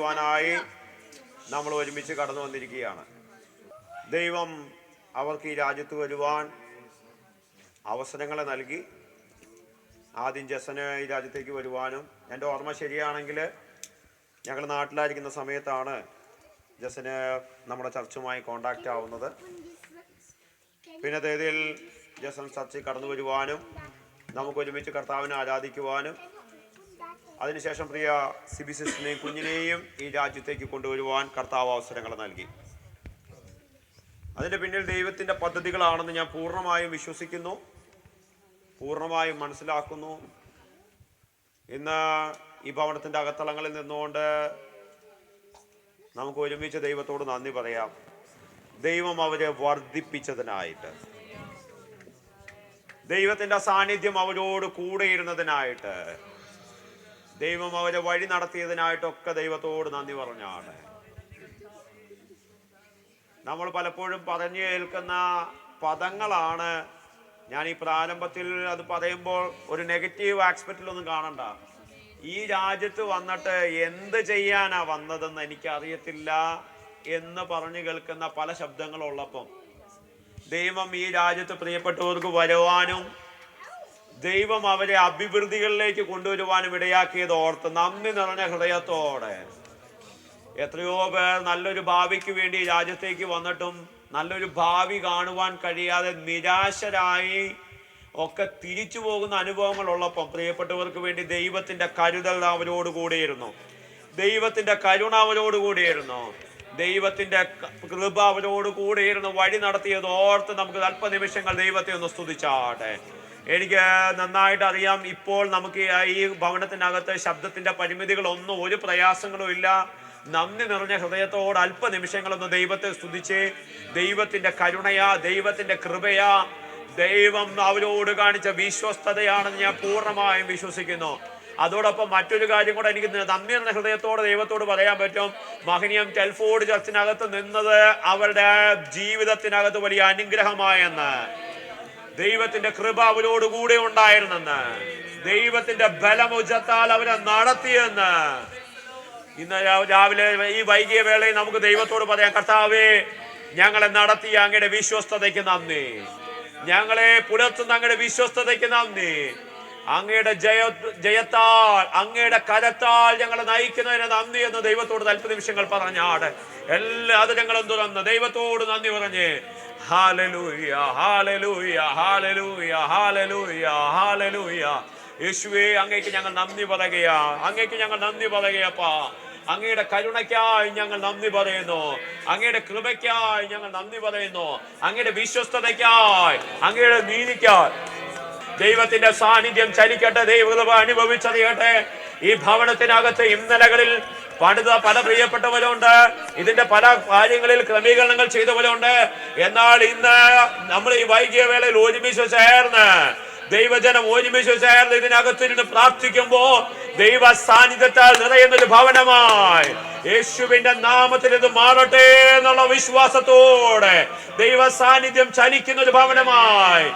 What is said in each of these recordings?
ചെയ്യുവാനായി നമ്മൾ ഒരുമിച്ച് കടന്നു വന്നിരിക്കുകയാണ്. ദൈവം അവർക്ക് ഈ രാജ്യത്ത് വരുവാൻ അവസരങ്ങളെ നൽകി. ആദ്യം ജസന് ഈ രാജ്യത്തേക്ക് വരുവാനും, എൻ്റെ ഓർമ്മ ശരിയാണെങ്കിൽ ഞങ്ങൾ നാട്ടിലായിരിക്കുന്ന സമയത്താണ് ജസന് നമ്മുടെ ചർച്ചുമായി കോണ്ടാക്റ്റ് ആവുന്നത്. പിന്നെ തേതിയിൽ ജസൻ ചർച്ചിൽ കടന്നു വരുവാനും നമുക്ക് ഒരുമിച്ച് കർത്താവിനെ ആരാധിക്കുവാനും അതിനുശേഷം പ്രിയ സിബി സിസ്റ്ററിനെയും കുഞ്ഞിനെയും ഈ രാജ്യത്തേക്ക് കൊണ്ടുവരുവാൻ കർത്താവ് അവസരങ്ങൾ നൽകി. അതിൻ്റെ പിന്നിൽ ദൈവത്തിൻ്റെ പദ്ധതികളാണെന്ന് ഞാൻ പൂർണ്ണമായും വിശ്വസിക്കുന്നു, പൂർണ്ണമായും മനസ്സിലാക്കുന്നു. ഇന്ന് ഈ ഭവനത്തിൻ്റെ അകത്തളങ്ങളിൽ നിന്നുകൊണ്ട് നമുക്ക് ഒരുമിച്ച് ദൈവത്തോട് നന്ദി പറയാം. ദൈവം അവരെ വർദ്ധിപ്പിച്ചതിനായിട്ട്, ദൈവത്തിൻ്റെ സാന്നിധ്യം അവരോട് കൂടെ ഇരുന്നതിനായിട്ട്, ദൈവം അവരെ വഴി നടത്തിയതിനായിട്ടൊക്കെ ദൈവത്തോട് നന്ദി പറഞ്ഞാണ്. നമ്മൾ പലപ്പോഴും പറഞ്ഞു കേൾക്കുന്ന പദങ്ങളാണ്. ഞാൻ ഈ പ്രാരംഭത്തിൽ അത് പറയുമ്പോൾ ഒരു നെഗറ്റീവ് ആസ്പെക്റ്റിലൊന്നും കാണണ്ട. ഈ രാജ്യത്ത് വന്നിട്ട് എന്ത് ചെയ്യാനാ വന്നതെന്ന് എനിക്കറിയത്തില്ല എന്ന് പറഞ്ഞു കേൾക്കുന്ന പല ശബ്ദങ്ങളുള്ളപ്പം ദൈവം ഈ രാജ്യത്ത് പ്രിയപ്പെട്ടവർക്ക് വരുവാനും ദൈവം അവരെ അഭിവൃദ്ധികളിലേക്ക് കൊണ്ടുവരുവാനും ഇടയാക്കിയത് ഓർത്ത് നന്ദി നിറഞ്ഞ ഹൃദയത്തോടെ എത്രയോ പേർ നല്ലൊരു ഭാവിക്ക് വേണ്ടി രാജ്യത്തേക്ക് വന്നിട്ടും നല്ലൊരു ഭാവി കാണുവാൻ കഴിയാതെ നിരാശരായി ഒക്കെ തിരിച്ചു പോകുന്ന അനുഭവങ്ങളുള്ളപ്പം പ്രിയപ്പെട്ടവർക്ക് വേണ്ടി ദൈവത്തിൻ്റെ കരുതൽ അവരോട് കൂടിയിരുന്നു, ദൈവത്തിൻ്റെ കരുണ അവരോട് കൂടിയിരുന്നു, ദൈവത്തിൻ്റെ കൃപ അവരോട് കൂടിയിരുന്നു വഴി നടത്തിയത് ഓർത്ത് നമുക്ക് അല്പനിമിഷങ്ങൾ ദൈവത്തെ ഒന്ന് സ്തുതിച്ചാട്ടെ. എനിക്ക് നന്നായിട്ട് അറിയാം, ഇപ്പോൾ നമുക്ക് ഈ ഭവനത്തിനകത്ത് ശബ്ദത്തിൻ്റെ പരിമിതികളൊന്നും ഒരു പ്രയാസങ്ങളും ഇല്ല. നന്ദി നിറഞ്ഞ ഹൃദയത്തോട് അല്പനിമിഷങ്ങളൊന്ന് ദൈവത്തെ സ്തുതിച്ച് ദൈവത്തിൻ്റെ കരുണയാ, ദൈവത്തിൻ്റെ കൃപയാ, ദൈവം അവരോട് കാണിച്ച വിശ്വസ്തതയാണെന്ന് ഞാൻ പൂർണ്ണമായും വിശ്വസിക്കുന്നു. അതോടൊപ്പം മറ്റൊരു കാര്യം കൂടെ എനിക്ക് നന്ദി നിറഞ്ഞ ഹൃദയത്തോടെ ദൈവത്തോട് പറയാൻ പറ്റും. മഹനീയം ടെൽഫോർഡ് ചർച്ചിനകത്ത് നിന്നത് അവരുടെ ജീവിതത്തിനകത്ത് വലിയ അനുഗ്രഹമായെന്ന്, ദൈവത്തിന്റെ കൃപ അവരോട് കൂടെ ഉണ്ടായിരുന്നെന്ന്, ദൈവത്തിന്റെ ബലമുജത്താൽ അവരെ നടത്തിയെന്ന് ഇന്ന് രാവിലെ ഈ വൈകിയ വേളയിൽ നമുക്ക് ദൈവത്തോട് പറയാം, കർത്താവേ ഞങ്ങളെ നടത്തിയ അങ്ങയുടെ വിശ്വസ്തതയ്ക്ക് നന്ദി, ഞങ്ങളെ പുലർത്തുന്ന അങ്ങയുടെ വിശ്വസ്തതയ്ക്ക് നന്ദി, അങ്ങയുടെ ജയത്താൽ അങ്ങയുടെ കരത്താൽ ഞങ്ങളെ നയിക്കുന്നതിന് നന്ദി എന്ന് ദൈവത്തോട് അല്പനിമിഷങ്ങൾ പറഞ്ഞാട് എല്ലാ അതിരങ്ങളും തുറന്ന് ദൈവത്തോട് നന്ദി പറഞ്ഞ് hallelujah hallelujah hallelujah hallelujah hallelujah. യേശുവേ അങ്ങേക്ക് ഞങ്ങൾ നന്ദി പറയുകയാ, അങ്ങേക്ക് ഞങ്ങൾ നന്ദി പറയുകയപ്പാ. അങ്ങയുടെ കരുണയ്ക്കായി ഞങ്ങൾ നന്ദി പറയുന്നു, അങ്ങയുടെ കൃപയ്ക്കായി ഞങ്ങൾ നന്ദി പറയുന്നു, അങ്ങയുടെ വിശ്വസ്തതയ്ക്കായി, അങ്ങയുടെ നീതിക്കായി. ദൈവത്തിന്റെ സാന്നിധ്യം ചലിക്കട്ടെ, ദൈവകൃപ അനുഭവിച്ചറിയട്ടെ. ഈ ഭവനത്തിനകത്ത് ഇന്നലകളിൽ പണിത പല പ്രിയപ്പെട്ടവരുണ്ട്, ഇതിന്റെ പല കാര്യങ്ങളിൽ ക്രമീകരണങ്ങൾ ചെയ്തവരുണ്ട്. എന്നാൽ ഇന്ന് നമ്മൾ ഈ വൈകിയ വേളയിൽ ഒരുമിച്ച് ചേർന്ന് ദൈവജനം ഒരുമിച്ച് ചേർന്ന് ഇതിനകത്തിരുന്ന് പ്രാർത്ഥിക്കുമ്പോ ദൈവ സാന്നിധ്യത്താൽ നിറയുന്നൊരു ഭവനമായി യേശുവിന്റെ നാമത്തിൽ ഇത് മാറട്ടെ എന്നുള്ള വിശ്വാസത്തോടെ ദൈവ സാന്നിധ്യം ചലിക്കുന്ന ഒരു ഭവനമായി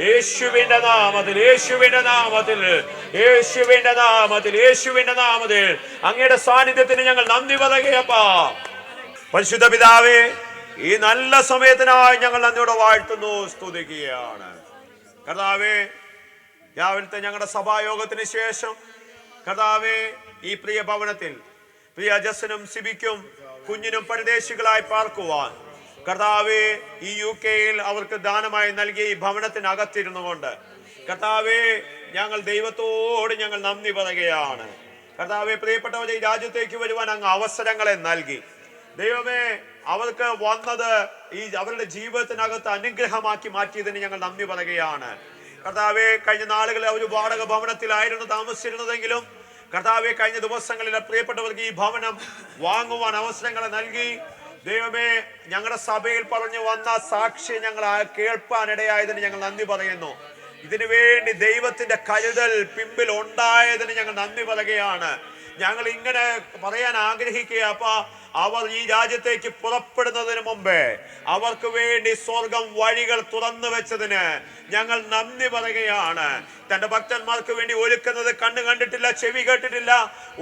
യേശുവിന്റെ നാമത്തിൽ, യേശുവിന്റെ നാമത്തിൽ, യേശുവിന്റെ നാമത്തിൽ, യേശുവിന്റെ നാമത്തിൽ അങ്ങയുടെ സാന്നിധ്യത്തിന് ഞങ്ങൾ നന്ദി പറയുകയപ്പാ. പരിശുദ്ധ പിതാവേ, ഈ നല്ല സമയത്തിനായി ഞങ്ങൾ നന്ദിയോടെ വാഴ്ത്തുന്നു, സ്തുതിക്കുകയാണ്. കർത്താവേ, രാവിലത്തെ ഞങ്ങളുടെ സഭായോഗത്തിന് ശേഷം കർത്താവേ ഈ പ്രിയ ഭവനത്തിൽ പ്രിയ ജസനും സിബിക്കും കുഞ്ഞിനും പരദേശികളായി പാർക്കുവാൻ കർത്താവേ ഈ UK-യിൽ അവർക്ക് ദാനമായി നൽകിയ ഈ ഭവനത്തിനകത്തിരുന്നു കൊണ്ട് കർത്താവേ ഞങ്ങൾ ദൈവത്തോട് ഞങ്ങൾ നന്ദി പറയുകയാണ്. കർത്താവേ, പ്രിയപ്പെട്ടവരെ ഈ രാജ്യത്തേക്ക് വരുവാൻ അങ്ങ് അവസരങ്ങളെ നൽകി. ദൈവമേ, അവർക്ക് വന്നത് ഈ അവരുടെ ജീവിതത്തിനകത്ത് അനുഗ്രഹമാക്കി മാറ്റിയതിന് ഞങ്ങൾ നന്ദി പറയുകയാണ്. കർത്താവേ, കഴിഞ്ഞ നാളുകളിൽ ഒരു വാടക ഭവനത്തിലായിരുന്നു താമസിച്ചിരുന്നതെങ്കിലും കർത്താവേ കഴിഞ്ഞ ദിവസങ്ങളിൽ പ്രിയപ്പെട്ടവർക്ക് ഈ ഭവനം വാങ്ങുവാൻ അവസരങ്ങളെ നൽകി. ദൈവമേ, ഞങ്ങളുടെ സഭയിൽ പറഞ്ഞു വന്ന സാക്ഷി ഞങ്ങൾ കേൾപ്പാനിടയായതിന് ഞങ്ങൾ നന്ദി പറയുന്നു. ഇതിനു വേണ്ടി ദൈവത്തിന്റെ കരുതൽ പിമ്പിൽ ഉണ്ടായതിന് ഞങ്ങൾ നന്ദി പറയുകയാണ്. ഞങ്ങൾ ഇങ്ങനെ പറയാൻ ആഗ്രഹിക്കുക, അപ്പ അവർ ഈ രാജ്യത്തേക്ക് പുറപ്പെടുന്നതിന് മുമ്പേ അവർക്ക് വേണ്ടി സ്വർഗം വഴികൾ തുറന്നു വെച്ചതിന് ഞങ്ങൾ നന്ദി പറയുകയാണ്. തന്റെ ഭക്തന്മാർക്ക് വേണ്ടി ഒരുക്കുന്നത് കണ്ണ് കണ്ടിട്ടില്ല, ചെവി കേട്ടിട്ടില്ല,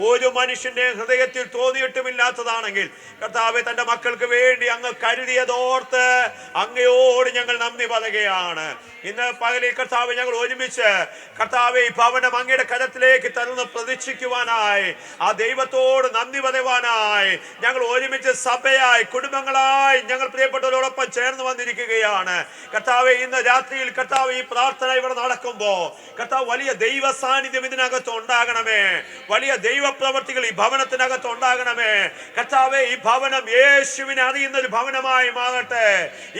ഒരു മനുഷ്യന്റെ ഹൃദയത്തിൽ തോന്നിയിട്ടുമില്ലാത്തതാണെങ്കിൽ കർത്താവെ, തന്റെ മക്കൾക്ക് വേണ്ടി അങ്ങ് കരുതിയതോർത്ത് അങ്ങയോട് ഞങ്ങൾ നന്ദി പറയുകയാണ്. ഇന്ന് പകലിൽ കർത്താവെ, ഞങ്ങൾ ഒരുമിച്ച് കർത്താവെ ഈ ഭവനം അങ്ങയുടെ കരത്തിലേക്ക് തരുന്ന പ്രതീക്ഷിക്കുവാനായി, ആ ദൈവത്തോട് നന്ദി പറയുവാനായി ഞങ്ങൾ ഒരുമിച്ച് സഭയായി, കുടുംബങ്ങളായി ഞങ്ങൾ പ്രിയപ്പെട്ടവരോടൊപ്പം ചേർന്ന് വന്നിരിക്കുകയാണ്. കർത്താവെ, ഇന്ന് രാത്രിയിൽ കർത്താവ് ഈ പ്രാർത്ഥന ഇവിടെ നടക്കുമ്പോ കർത്താവ്, വലിയ ദൈവ സാന്നിധ്യം ഇതിനകത്ത് ഉണ്ടാകണമേ, വലിയ ദൈവ പ്രവർത്തികൾ ഈ ഭവനത്തിനകത്ത് ഉണ്ടാകണമേ. കർത്താവെ, ഈ ഭവനം യേശുവിനെ അറിയുന്ന ഒരു ഭവനമായി മാറട്ടെ.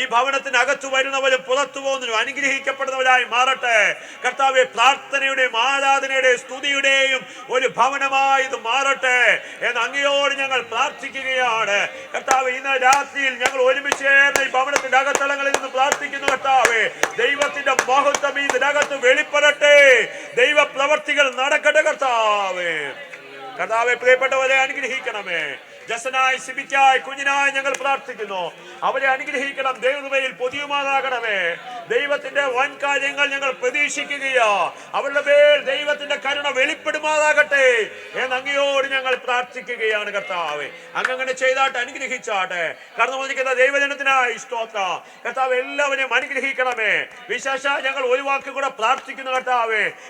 ഈ ഭവനത്തിനകത്ത് വരുന്നവരും പുറത്തു പോകുന്നവരും അനുഗ്രഹിക്കപ്പെടുന്നവരായി മാറട്ടെ. കർത്താവെ, പ്രാർത്ഥനയുടെയും ആരാധനയുടെയും സ്തുതിയുടെയും ഒരു ഭവനമായി ഇത് മാറട്ടെ എന്ന് അങ്ങയോട് ഞങ്ങൾ പ്രാർത്ഥിക്കുകയാണ്. കർത്താവെ, ഇന്ന് രാത്രിയിൽ ഞങ്ങൾ ഒരുമിച്ച് ചേർന്ന് ഈ ഭവനത്തിന്റെ അകത്തളങ്ങളിൽ നിന്ന് പ്രാർത്ഥിക്കുന്നു. കർത്താവെ, ദൈവത്തിന്റെ മഹത്വം ഇതിനകത്ത് വെളിപ്പെടട്ടെ, ദൈവ പ്രവർത്തികൾ നടക്കട്ടെ. കർത്താവെ, പ്രിയപ്പെട്ടവരെ അനുഗ്രഹിക്കണമേ. ജസനായി, സിബിക്കായി, കുഞ്ഞിനായി ഞങ്ങൾ പ്രാർത്ഥിക്കുന്നു. അവരെ അനുഗ്രഹിക്കണം, ദൈവകൃപയിൽ പൊതിയുമാറാകണമേ. ദൈവത്തിന്റെ വൻ കാര്യങ്ങൾ ഞങ്ങൾ പ്രതീക്ഷിക്കുകയാ. അവരുടെ മേൽ ദൈവത്തിന്റെ കരുണ വെളിപ്പെടുമാറാകട്ടെ എന്ന് അങ്ങയോട് ഞങ്ങൾ പ്രാർത്ഥിക്കുകയാണ്. കർത്താവെ, അങ്ങനെ ചെയ്താട്ടെ, അനുഗ്രഹിച്ചാട്ടെ. കടന്നു വന്നിരിക്കുന്ന ദൈവജനത്തിനായി സ്തോത്രം. കർത്താവ്, എല്ലാവരെയും അനുഗ്രഹിക്കണമേ. വിശേഷ ഞങ്ങൾ ഒരു വാക്ക് കൂടെ പ്രാർത്ഥിക്കുന്നു.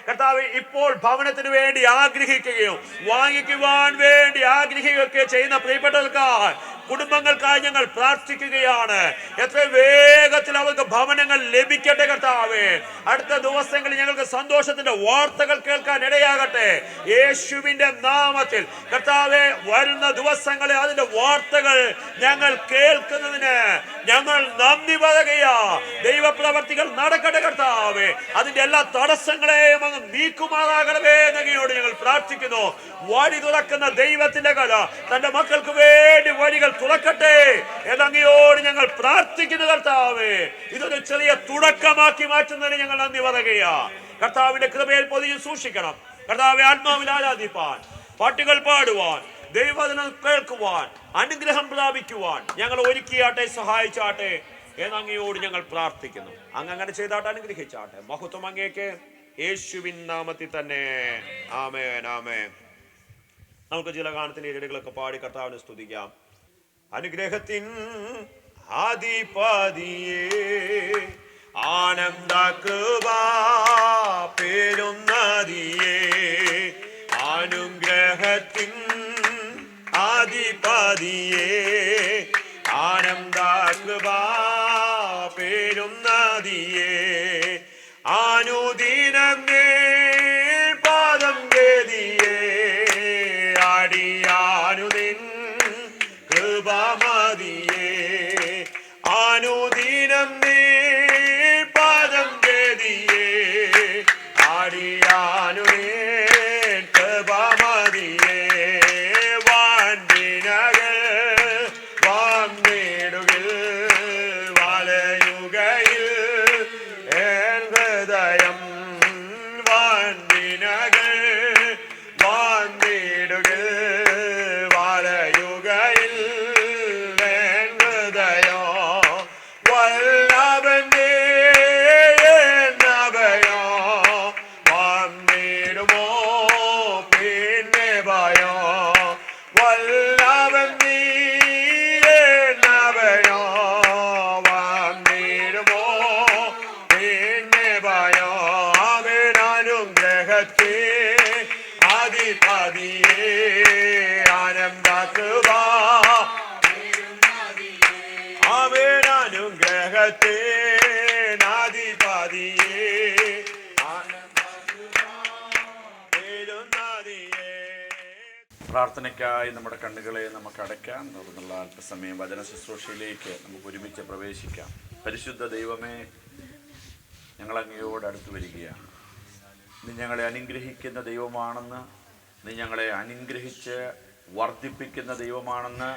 കർത്താവെ, ഇപ്പോൾ ഭവനത്തിന് വേണ്ടി ആഗ്രഹിക്കുകയും വാങ്ങിക്കുവാൻ വേണ്ടി ആഗ്രഹിക്കുകയൊക്കെ ചെയ്യുന്ന പ്രിയപ്പെട്ടവർക്കായി, കുടുംബങ്ങൾക്കായി ഞങ്ങൾ പ്രാർത്ഥിക്കുകയാണ്. എത്ര വേഗത്തിൽ അവർക്ക് ഭവനങ്ങൾ ലഭിക്കട്ടെ. കർത്താവേ, അടുത്ത ദിവസങ്ങളിൽ ഞങ്ങൾക്ക് സന്തോഷത്തിന്റെ വാർത്തകൾ കേൾക്കാൻ ഇടയാകട്ടെ യേശുവിന്റെ നാമത്തിൽ. കർത്താവേ, വരുന്ന ദിവസങ്ങളിൽ അതിന്റെ വാർത്തകൾ ഞങ്ങൾ കേൾക്കുന്നതിന് ഞങ്ങൾ നന്ദി പറയുകയാ. ദൈവപ്രവർത്തികൾ നടക്കട്ടെ. കർത്താവേ, അതിന്റെ എല്ലാ തടസ്സങ്ങളെയും അങ്ങ് നീക്കുമാറാകണമേ എന്നങ്ങയോട് ഞങ്ങൾ പ്രാർത്ഥിക്കുന്നു. വഴി തുറക്കുന്ന ദൈവത്തിന്റെ കല തന്റെ മക്കൾക്ക് വേണ്ടി വഴികൾ തുറക്കട്ടെ എന്നങ്ങയോട് ഞങ്ങൾ പ്രാർത്ഥിക്കുന്നു. കർത്താവേ, ഇതൊരു ചെറിയ തുടക്കമാക്കി മാറ്റുന്നതിന് ഞങ്ങൾ നന്ദി പറയുകയാ. കർത്താവിന്റെ കൃപയിൽ പൊതിഞ്ഞ് സൂക്ഷിക്കണം. കർത്താവെ, ആത്മാവിൽ ആരാധിപ്പാൻ, പാട്ടുകൾ പാടുവാൻ, ദൈവവചനം കേൾക്കുവാൻ, അനുഗ്രഹം പ്രാപിക്കുവാൻ ഞങ്ങൾ ഒരുക്കിയാട്ടെ, സഹായിച്ചാട്ടെ എന്നങ്ങയോട് ഞങ്ങൾ പ്രാർത്ഥിക്കുന്നു. അങ്ങനെ ചെയ്താട്ടെ, അനുഗ്രഹിച്ചാട്ടെ. മഹത്വം അങ്ങേക്ക്, യേശുവിൻ നാമത്തിൽ തന്നെ. ആമേൻ, ആമേൻ. നമുക്ക് ചില ഗാനത്തിന്റെ ഇരടികളൊക്കെ പാടി കർത്താവിനെ സ്തുതിക്കാം. അനുഗ്രഹത്തിൻ ആദിപതിയേ, ആനന്ദ കൃപാ പേരുന്നതിയേ, അനുഗ്രഹത്തിൻ ആദിപതിയേ, ആനന്ദ കൃപാ പേരുന്നതിയേ, അനുദിനം പാദം ഗതിയേ, അടിയാനുദിൻ കൃപമതിയേ, അനുദിനം പാദം ഗതിയേ, അടിയാനുദിൻ കൃപമതിയേ, വാൻവിനകൾ വാങ്ങിടുകിൽ വലയുകയിൽ എൻ ഹൃദയം, വാൻവിനകൾ വാങ്ങിടുകിൽ വലയുകയിൽ എൻ ഹൃദയം, വല്ലഭന്റെ നഭയോ വന്നിടുമോ പിന്നെ ഭയോ, വല്ലഭൻ നീ നഭയോ വന്നിടുമോ പിന്നെ ഭയോ, അവനുഗ്രഹത്തെ ആദിപതിയേ, ആനന്ദ കൃപാ അവനുഗ്രഹത്തെ ആദിപതിയേ, ആനന്ദ കൃപാ പേരുന്നതിയേ. പ്രാർത്ഥനയ്ക്കായി നമ്മുടെ കണ്ണുകളെ നമുക്ക് അടയ്ക്കാം. തുടർന്നുള്ള അല്പസമയം വചന ശുശ്രൂഷയിലേക്ക് നമുക്ക് ഒരുമിച്ച് പ്രവേശിക്കാം. പരിശുദ്ധ ദൈവമേ, ഞങ്ങൾ അങ്ങയോട് അടുത്ത് വരികയാണ്. നീ ഞങ്ങളെ അനുഗ്രഹിക്കുന്ന ദൈവമാണെന്ന്, നീ ഞങ്ങളെ അനുഗ്രഹിച്ച് വർദ്ധിപ്പിക്കുന്ന ദൈവമാണെന്ന്,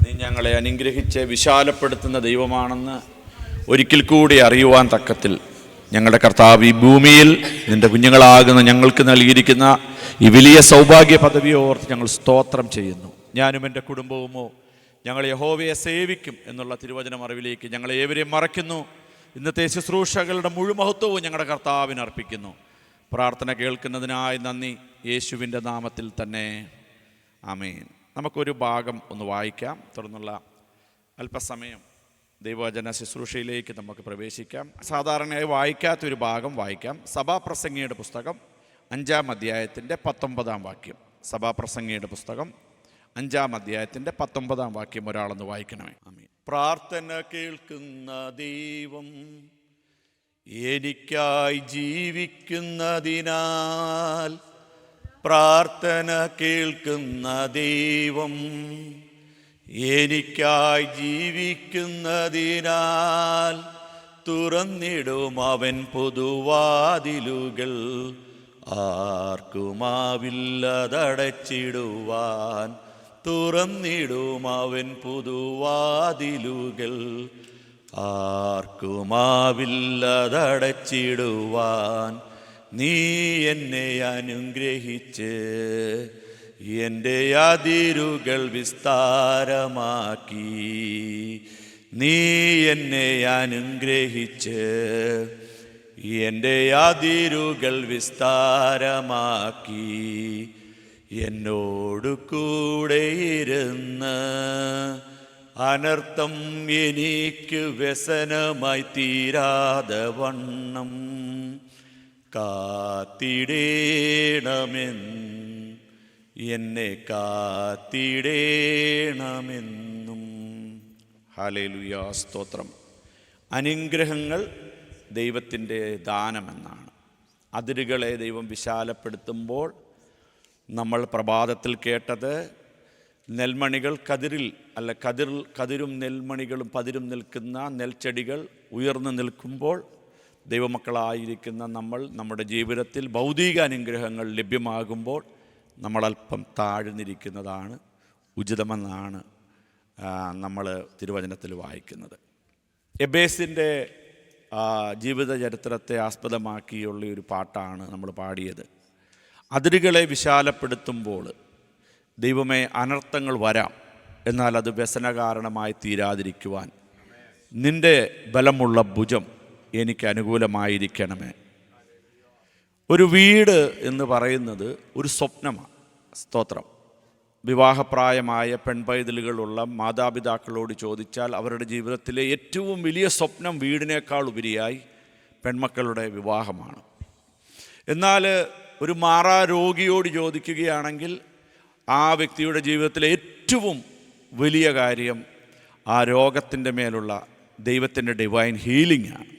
നീ ഞങ്ങളെ അനുഗ്രഹിച്ച് വിശാലപ്പെടുത്തുന്ന ദൈവമാണെന്ന് ഒരിക്കൽ കൂടി അറിയുവാൻ തക്കത്തിൽ ഞങ്ങളുടെ കർത്താവ് ഈ ഭൂമിയിൽ നിന്റെ കുഞ്ഞുങ്ങളാകുന്ന ഞങ്ങൾക്ക് നൽകിയിരിക്കുന്ന ഈ വലിയ സൗഭാഗ്യ പദവിയെ ഓർത്ത് ഞങ്ങൾ സ്തോത്രം ചെയ്യുന്നു. ഞാനും എൻ്റെ കുടുംബവുമോ ഞങ്ങൾ യഹോവയെ സേവിക്കും എന്നുള്ള തിരുവചനം അറിവിലേക്ക് ഞങ്ങളെ ഏവരെയും മറയ്ക്കുന്നു. ഇന്നത്തെ ശുശ്രൂഷകളുടെ മുഴുമഹത്വവും ഞങ്ങളുടെ കർത്താവിന് അർപ്പിക്കുന്നു. പ്രാർത്ഥന കേൾക്കുന്നതിനായി നന്ദി, യേശുവിൻ്റെ നാമത്തിൽ തന്നെ ആമേൻ. നമുക്കൊരു ഭാഗം ഒന്ന് വായിക്കാം. തുടർന്നുള്ള അല്പസമയം ദൈവവചന ശുശ്രൂഷയിലേക്ക് നമുക്ക് പ്രവേശിക്കാം. സാധാരണയായി വായിക്കാത്തൊരു ഭാഗം വായിക്കാം. സഭാപ്രസംഗിയുടെ പുസ്തകം 5-ാം അധ്യായത്തിൻ്റെ 19-ാം വാക്യം. സഭാപ്രസംഗിയുടെ പുസ്തകം 5-ാം അധ്യായത്തിൻ്റെ 19-ാം വാക്യം ഒരാളൊന്ന് വായിക്കണമേ. ആമേൻ. പ്രാർത്ഥന കേൾക്കുന്ന ദൈവം എനിക്കായി ജീവിക്കുന്നതിനാൽ, പ്രാർത്ഥന കേൾക്കുന്ന ദൈവം എനിക്കായി ജീവിക്കുന്നതിനാൽ, തുറന്നിടും അവൻ പൊതുവാതിലുകൾ, ആർക്കുമാവില്ലതടച്ചിടുവാൻ. തുറന്നിടും അവൻ പൊതുവാതിലുകൾ, ആർക്കുമാവില്ലതടച്ചിടുവാൻ. നീ എന്നെ അനുഗ്രഹിച്ച് എൻ്റെ അതിരുകൾ വിസ്താരമാക്കി. നീ എന്നെ അനുഗ്രഹിച്ച് എൻ്റെ അതിരുകൾ വിസ്താരമാക്കി. എന്നോടു കൂടെ ഇരുന്ന് അനർത്ഥം എനിക്ക് വ്യസനമായി തീരാതെ വണ്ണം എന്നെ കാത്തിടേണമെന്നും. ഹല്ലേലൂയ, സ്തോത്രം. അനുഗ്രഹങ്ങൾ ദൈവത്തിൻ്റെ ദാനമെന്നാണ്. അതിരുകളെ ദൈവം വിശാലപ്പെടുത്തുമ്പോൾ നമ്മൾ പ്രഭാതത്തിൽ കേട്ടത്, നെൽമണികൾ കതിരിൽ അല്ല കതിരും നെൽമണികളും പതിരും നിൽക്കുന്ന നെൽച്ചെടികൾ ഉയർന്നു നിൽക്കുമ്പോൾ ദൈവമക്കളായിരിക്കുന്ന നമ്മൾ നമ്മുടെ ജീവിതത്തിൽ ഭൗതിക അനുഗ്രഹങ്ങൾ ലഭ്യമാകുമ്പോൾ നമ്മളൽപ്പം താഴ്ന്നിരിക്കുന്നതാണ് ഉചിതമെന്നാണ് നമ്മൾ തിരുവചനത്തിൽ വായിക്കുന്നത്. എബേസിൻ്റെ ജീവിത ചരിത്രത്തെ ആസ്പദമാക്കിയുള്ള ഒരു പാട്ടാണ് നമ്മൾ പാടിയത്. അതിരുകളെ വിശാലപ്പെടുത്തുമ്പോൾ ദൈവമേ, അനർത്ഥങ്ങൾ വരാം, എന്നാൽ അത് വ്യസനകാരണമായി തീരാതിരിക്കുവാൻ നിൻ്റെ ബലമുള്ള ഭുജം എനിക്ക് അനുകൂലമായിരിക്കണമേ. ഒരു വീട് എന്ന് പറയുന്നത് ഒരു സ്വപ്നമാണ്. സ്തോത്രം. വിവാഹപ്രായമായ പെൺപൈതലുകളുള്ള മാതാപിതാക്കളോട് ചോദിച്ചാൽ അവരുടെ ജീവിതത്തിലെ ഏറ്റവും വലിയ സ്വപ്നം വീടിനേക്കാൾ ഉപരിയായി പെൺമക്കളുടെ വിവാഹമാണ്. എന്നാൽ ഒരു മാറാരോഗിയോട് ചോദിക്കുകയാണെങ്കിൽ ആ വ്യക്തിയുടെ ജീവിതത്തിലെ ഏറ്റവും വലിയ കാര്യം ആ രോഗത്തിൻ്റെ മേലുള്ള ദൈവത്തിൻ്റെ ഡിവൈൻ ഹീലിംഗ് ആണ്.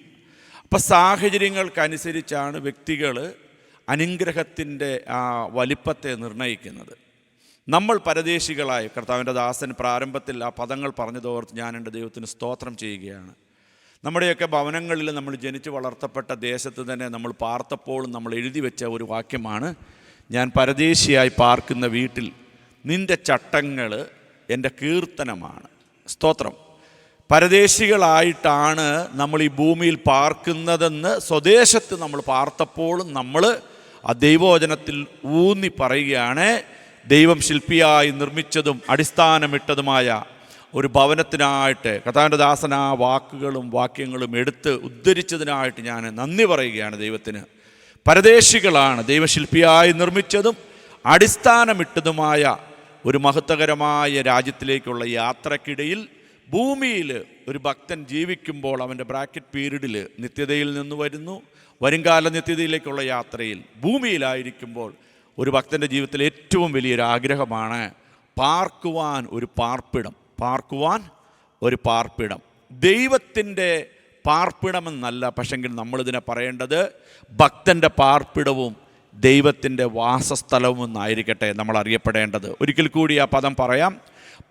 അപ്പം സാഹചര്യങ്ങൾക്കനുസരിച്ചാണ് വ്യക്തികൾ അനുഗ്രഹത്തിൻ്റെ ആ വലിപ്പത്തെ നിർണ്ണയിക്കുന്നത്. നമ്മൾ പരദേശികളായി, കർത്താവിൻ്റെ ദാസൻ പ്രാരംഭത്തിൽ ആ പദങ്ങൾ പറഞ്ഞതോർത്ത് ഞാൻ എൻ്റെ ദൈവത്തിന് സ്തോത്രം ചെയ്യുകയാണ്. നമ്മുടെയൊക്കെ ഭവനങ്ങളിൽ നമ്മൾ ജനിച്ചു വളർത്തപ്പെട്ട ദേശത്ത് തന്നെ നമ്മൾ പാർത്തപ്പോൾ നമ്മൾ എഴുതി വെച്ച ഒരു വാക്യമാണ്, ഞാൻ പരദേശിയായി പാർക്കുന്ന വീട്ടിൽ നിൻ്റെ ചട്ടങ്ങൾ എൻ്റെ കീർത്തനമാണ്. സ്തോത്രം. പരദേശികളായിട്ടാണ് നമ്മൾ ഈ ഭൂമിയിൽ പാർക്കുന്നതെന്ന് സ്വദേശത്ത് നമ്മൾ പാർത്തപ്പോഴും നമ്മൾ ആ ദൈവവചനത്തിൽ ഊന്നി പറയുകയാണ്. ദൈവം ശില്പിയായി നിർമ്മിച്ചതും അടിസ്ഥാനമിട്ടതുമായ ഒരു ഭവനത്തിനായിട്ട് കർത്താവിൻ്റെ ദാസൻ ആ വാക്കുകളും വാക്യങ്ങളും എടുത്ത് ഉദ്ധരിച്ചതിനായിട്ട് ഞാൻ നന്ദി പറയുകയാണ് ദൈവത്തിന്. പരദേശികളാണ് ദൈവശില്പിയായി നിർമ്മിച്ചതും അടിസ്ഥാനമിട്ടതുമായ ഒരു മഹത്വകരമായ രാജ്യത്തിലേക്കുള്ള യാത്രക്കിടയിൽ ഭൂമിയിൽ ഒരു ഭക്തൻ ജീവിക്കുമ്പോൾ അവൻ്റെ ബ്രാക്കറ്റ് പീരീഡിൽ നിത്യതയിൽ നിന്ന് വരുന്നു, വരുംകാല നിത്യതയിലേക്കുള്ള യാത്രയിൽ ഭൂമിയിലായിരിക്കുമ്പോൾ ഒരു ഭക്തൻ്റെ ജീവിതത്തിൽ ഏറ്റവും വലിയൊരാഗ്രഹമാണ് പാർക്കുവാൻ ഒരു പാർപ്പിടം. പാർക്കുവാൻ ഒരു പാർപ്പിടം. ദൈവത്തിൻ്റെ പാർപ്പിടമെന്നല്ല, പക്ഷെങ്കിൽ നമ്മളിതിനെ പറയേണ്ടത് ഭക്തൻ്റെ പാർപ്പിടവും ദൈവത്തിൻ്റെ വാസസ്ഥലവും എന്നായിരിക്കട്ടെ നമ്മൾ അറിയപ്പെടേണ്ടത്. ഒരിക്കൽ കൂടി ആ പദം പറയാം.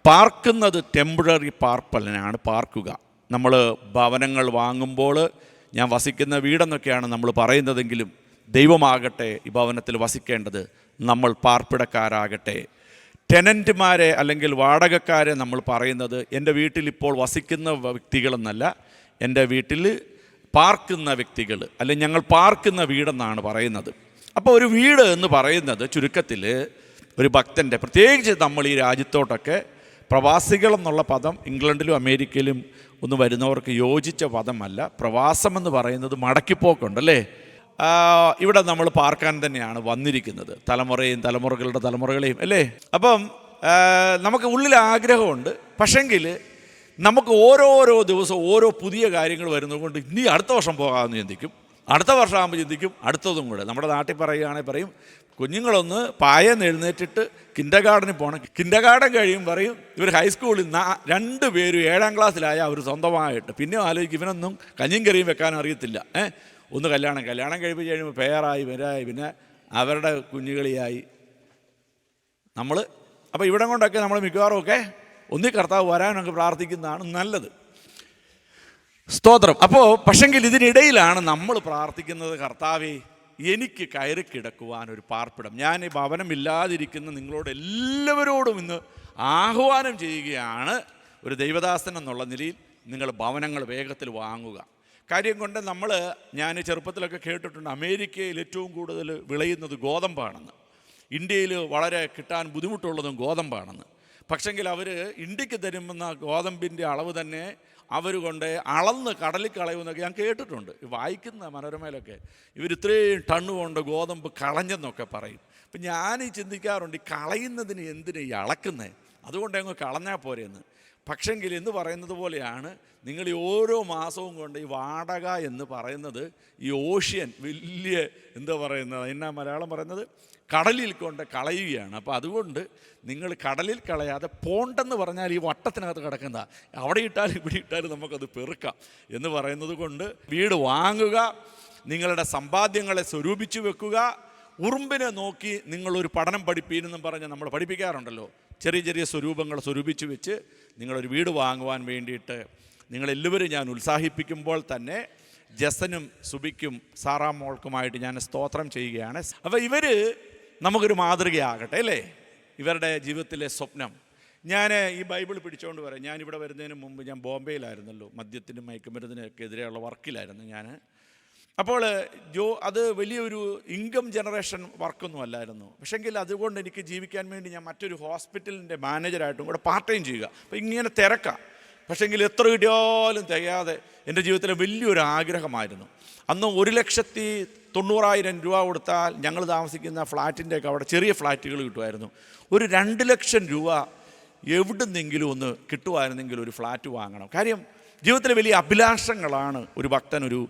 പാർക്കുന്നത് ടെമ്പററി പാർപ്പലിനാണ് പാർക്കുക. നമ്മൾ ഭവനങ്ങൾ വാങ്ങുമ്പോൾ ഞാൻ വസിക്കുന്ന വീടെന്നൊക്കെയാണ് നമ്മൾ പറയുന്നതെങ്കിലും ദൈവമാകട്ടെ ഈ ഭവനത്തിൽ വസിക്കേണ്ടത് നമ്മൾ പാർപ്പിടക്കാരാകട്ടെ. ടെനൻറ്റുമാരെ അല്ലെങ്കിൽ വാടകക്കാരെ നമ്മൾ പറയുന്നത് എൻ്റെ വീട്ടിൽ ഇപ്പോൾ വസിക്കുന്ന വ്യക്തികളെന്നല്ല, എൻ്റെ വീട്ടിൽ പാർക്കുന്ന വ്യക്തികൾ, അല്ലെങ്കിൽ ഞങ്ങൾ പാർക്കുന്ന വീടെന്നാണ് പറയുന്നത്. അപ്പോൾ ഒരു വീട് എന്ന് പറയുന്നത് ചുരുക്കത്തിൽ ഒരു ഭക്തൻ്റെ, പ്രത്യേകിച്ച് നമ്മൾ ഈ രാജ്യത്തോട്ടൊക്കെ പ്രവാസികൾ എന്നുള്ള പദം ഇംഗ്ലണ്ടിലും അമേരിക്കയിലും ഒന്നും വരുന്നവർക്ക് യോജിച്ച പദമല്ല. പ്രവാസമെന്ന് പറയുന്നത് മടക്കിപ്പോക്കുണ്ടല്ലേ. ഇവിടെ നമ്മൾ പാർക്കാൻ തന്നെയാണ് വന്നിരിക്കുന്നത്, തലമുറകളുടെ തലമുറകളെയും അല്ലേ. അപ്പം നമുക്ക് ഉള്ളിൽ ആഗ്രഹമുണ്ട്. പക്ഷെങ്കിൽ നമുക്ക് ഓരോരോ ദിവസവും ഓരോ പുതിയ കാര്യങ്ങൾ വരുന്നത് കൊണ്ട് ഇനി അടുത്ത വർഷം പോകാമെന്ന് ചിന്തിക്കും, അടുത്ത വർഷം ആകുമ്പോൾ ചിന്തിക്കും അടുത്തതും കൂടെ. നമ്മുടെ നാട്ടിൽ പറയുകയാണെങ്കിൽ പറയും, കുഞ്ഞുങ്ങളൊന്ന് പായെന്ന് എഴുന്നേറ്റിട്ട് കിൻഡർഗാർഡനിൽ പോകണം. കിൻഡർഗാർഡൻ കഴിയും പറയും ഇവർ ഹൈസ്കൂളിൽ 2 പേരും 7ാം ക്ലാസ്സിലായ അവർ സ്വന്തമായിട്ട്. പിന്നെ ആലോചിക്കും ഇവനൊന്നും കഞ്ഞിയും കറിയും വെക്കാനും അറിയത്തില്ല. ഒന്ന് കല്യാണം കഴിയുമ്പോൾ പേരായി പിന്നെ അവരുടെ കുഞ്ഞുകളിയായി നമ്മൾ. അപ്പോൾ ഇവിടെ കൊണ്ടൊക്കെ നമ്മൾ മിക്കവാറും ഒക്കെ ഒന്നി കർത്താവ് വരാനൊക്കെ പ്രാർത്ഥിക്കുന്നതാണ് നല്ലത്. സ്തോത്രം. അപ്പോൾ പക്ഷെങ്കിൽ ഇതിനിടയിലാണ് നമ്മൾ പ്രാർത്ഥിക്കുന്നത്, കർത്താവേ എനിക്ക് കയറി കിടക്കുവാൻ ഒരു പാർപ്പിടം. ഞാൻ ഈ ഭവനമില്ലാതിരിക്കുന്ന നിങ്ങളോട് എല്ലാവരോടും ഇന്ന് ആഹ്വാനം ചെയ്യുകയാണ്, ഒരു ദൈവദാസൻ എന്നുള്ള നിലയിൽ നിങ്ങൾ ഭവനങ്ങൾ വേഗത്തിൽ വാങ്ങുക. കാര്യം കൊണ്ട് ഞാൻ ചെറുപ്പത്തിലൊക്കെ കേട്ടിട്ടുണ്ട്, അമേരിക്കയിൽ ഏറ്റവും കൂടുതൽ വിളയുന്നത് ഗോതമ്പാണെന്ന്, ഇന്ത്യയിൽ വളരെ കിട്ടാൻ ബുദ്ധിമുട്ടുള്ളതും ഗോതമ്പാണെന്ന്. പക്ഷെങ്കിൽ അവർ ഇന്ത്യക്ക് തരുമെന്ന ഗോതമ്പിൻ്റെ അളവ് തന്നെ അവർ കൊണ്ട് അളന്ന് കടലിൽ കളയുമെന്നൊക്കെ ഞാൻ കേട്ടിട്ടുണ്ട്. വായിക്കുന്ന മനോരമയിലൊക്കെ ഇവർ ഇത്രയും ടണ്ണ് കൊണ്ട് ഗോതമ്പ് കളഞ്ഞെന്നൊക്കെ പറയും. അപ്പം ഞാൻ ചിന്തിക്കാറുണ്ട്, ഈ കളയുന്നതിന് എന്തിനാ ഈ അളക്കുന്നത്? അതുകൊണ്ട് അങ്ങ് കളഞ്ഞാൽ പോരെയെന്ന്. പക്ഷെങ്കിൽ എന്ന് പറയുന്നത് പോലെയാണ് നിങ്ങൾ ഈ ഓരോ മാസവും കൊണ്ട് ഈ വാടക എന്ന് പറയുന്നത് ഈ ഓഷ്യൻ വലിയ എന്താ പറയുന്നത്, എന്നാ മലയാളം പറയുന്നത്, കടലിൽ കൊണ്ട് കളയുകയാണ്. അപ്പോൾ അതുകൊണ്ട് നിങ്ങൾ കടലിൽ കളയാതെ പോണ്ടെന്ന് പറഞ്ഞാൽ ഈ വട്ടത്തിനകത്ത് കിടക്കുന്ന അവിടെ ഇട്ടാലും ഇവിടെ ഇട്ടാലും നമുക്കത് പെറുക്കാം എന്ന് പറയുന്നത് കൊണ്ട് വീട് വാങ്ങുക, നിങ്ങളുടെ സമ്പാദ്യങ്ങളെ സ്വരൂപിച്ചു വെക്കുക. ഉറുമ്പിനെ നോക്കി നിങ്ങളൊരു പഠനം പഠിപ്പീനെന്നും പറഞ്ഞ് നമ്മൾ പഠിപ്പിക്കാറുണ്ടല്ലോ. ചെറിയ ചെറിയ സ്വരൂപങ്ങൾ സ്വരൂപിച്ച് വെച്ച് നിങ്ങളൊരു വീട് വാങ്ങുവാൻ വേണ്ടിയിട്ട് നിങ്ങളെല്ലാവരും ഞാൻ ഉത്സാഹിപ്പിക്കുമ്പോൾ തന്നെ ജസനും സുബിക്കും സാറാമോൾക്കുമായിട്ട് ഞാൻ സ്തോത്രം ചെയ്യുകയാണ്. അപ്പോൾ ഇവർ നമുക്കൊരു മാതൃകയാകട്ടെ അല്ലേ, ഇവരുടെ ജീവിതത്തിലെ സ്വപ്നം. ഞാൻ ഈ ബൈബിൾ പിടിച്ചുകൊണ്ട് പറയാം. ഞാനിവിടെ വരുന്നതിന് മുമ്പ് ഞാൻ ബോംബെയിലായിരുന്നല്ലോ, മദ്യത്തിനും മയക്കുമരുന്നിനൊക്കെ എതിരെയുള്ള വർക്കിലായിരുന്നു ഞാൻ. അപ്പോൾ അത് വലിയൊരു ഇൻകം ജനറേഷൻ വർക്കൊന്നും അല്ലായിരുന്നു. പക്ഷെങ്കിൽ അതുകൊണ്ട് എനിക്ക് ജീവിക്കാൻ വേണ്ടി ഞാൻ മറ്റൊരു ഹോസ്പിറ്റലിൻ്റെ മാനേജറായിട്ടും കൂടെ പാർട്ട് ടൈം ചെയ്യുക. അപ്പോൾ ഇങ്ങനെ തിരക്കാം. പക്ഷെങ്കിൽ എത്ര കിട്ടിയാലും തികയാതെ എൻ്റെ ജീവിതത്തിലെ വലിയൊരു ആഗ്രഹമായിരുന്നു. അന്ന് 1,90,000 രൂപ കൊടുത്താൽ ഞങ്ങൾ താമസിക്കുന്ന ഫ്ലാറ്റിൻ്റെയൊക്കെ അവിടെ ചെറിയ ഫ്ലാറ്റുകൾ കിട്ടുമായിരുന്നു. ഒരു 2 ലക്ഷം രൂപ എവിടുന്നെങ്കിലും ഒന്ന് കിട്ടുമായിരുന്നെങ്കിൽ ഒരു ഫ്ലാറ്റ് വാങ്ങണം. കാര്യം ജീവിതത്തിലെ വലിയ അഭിലാഷങ്ങളാണ് ഒരു ഭക്തനൊരു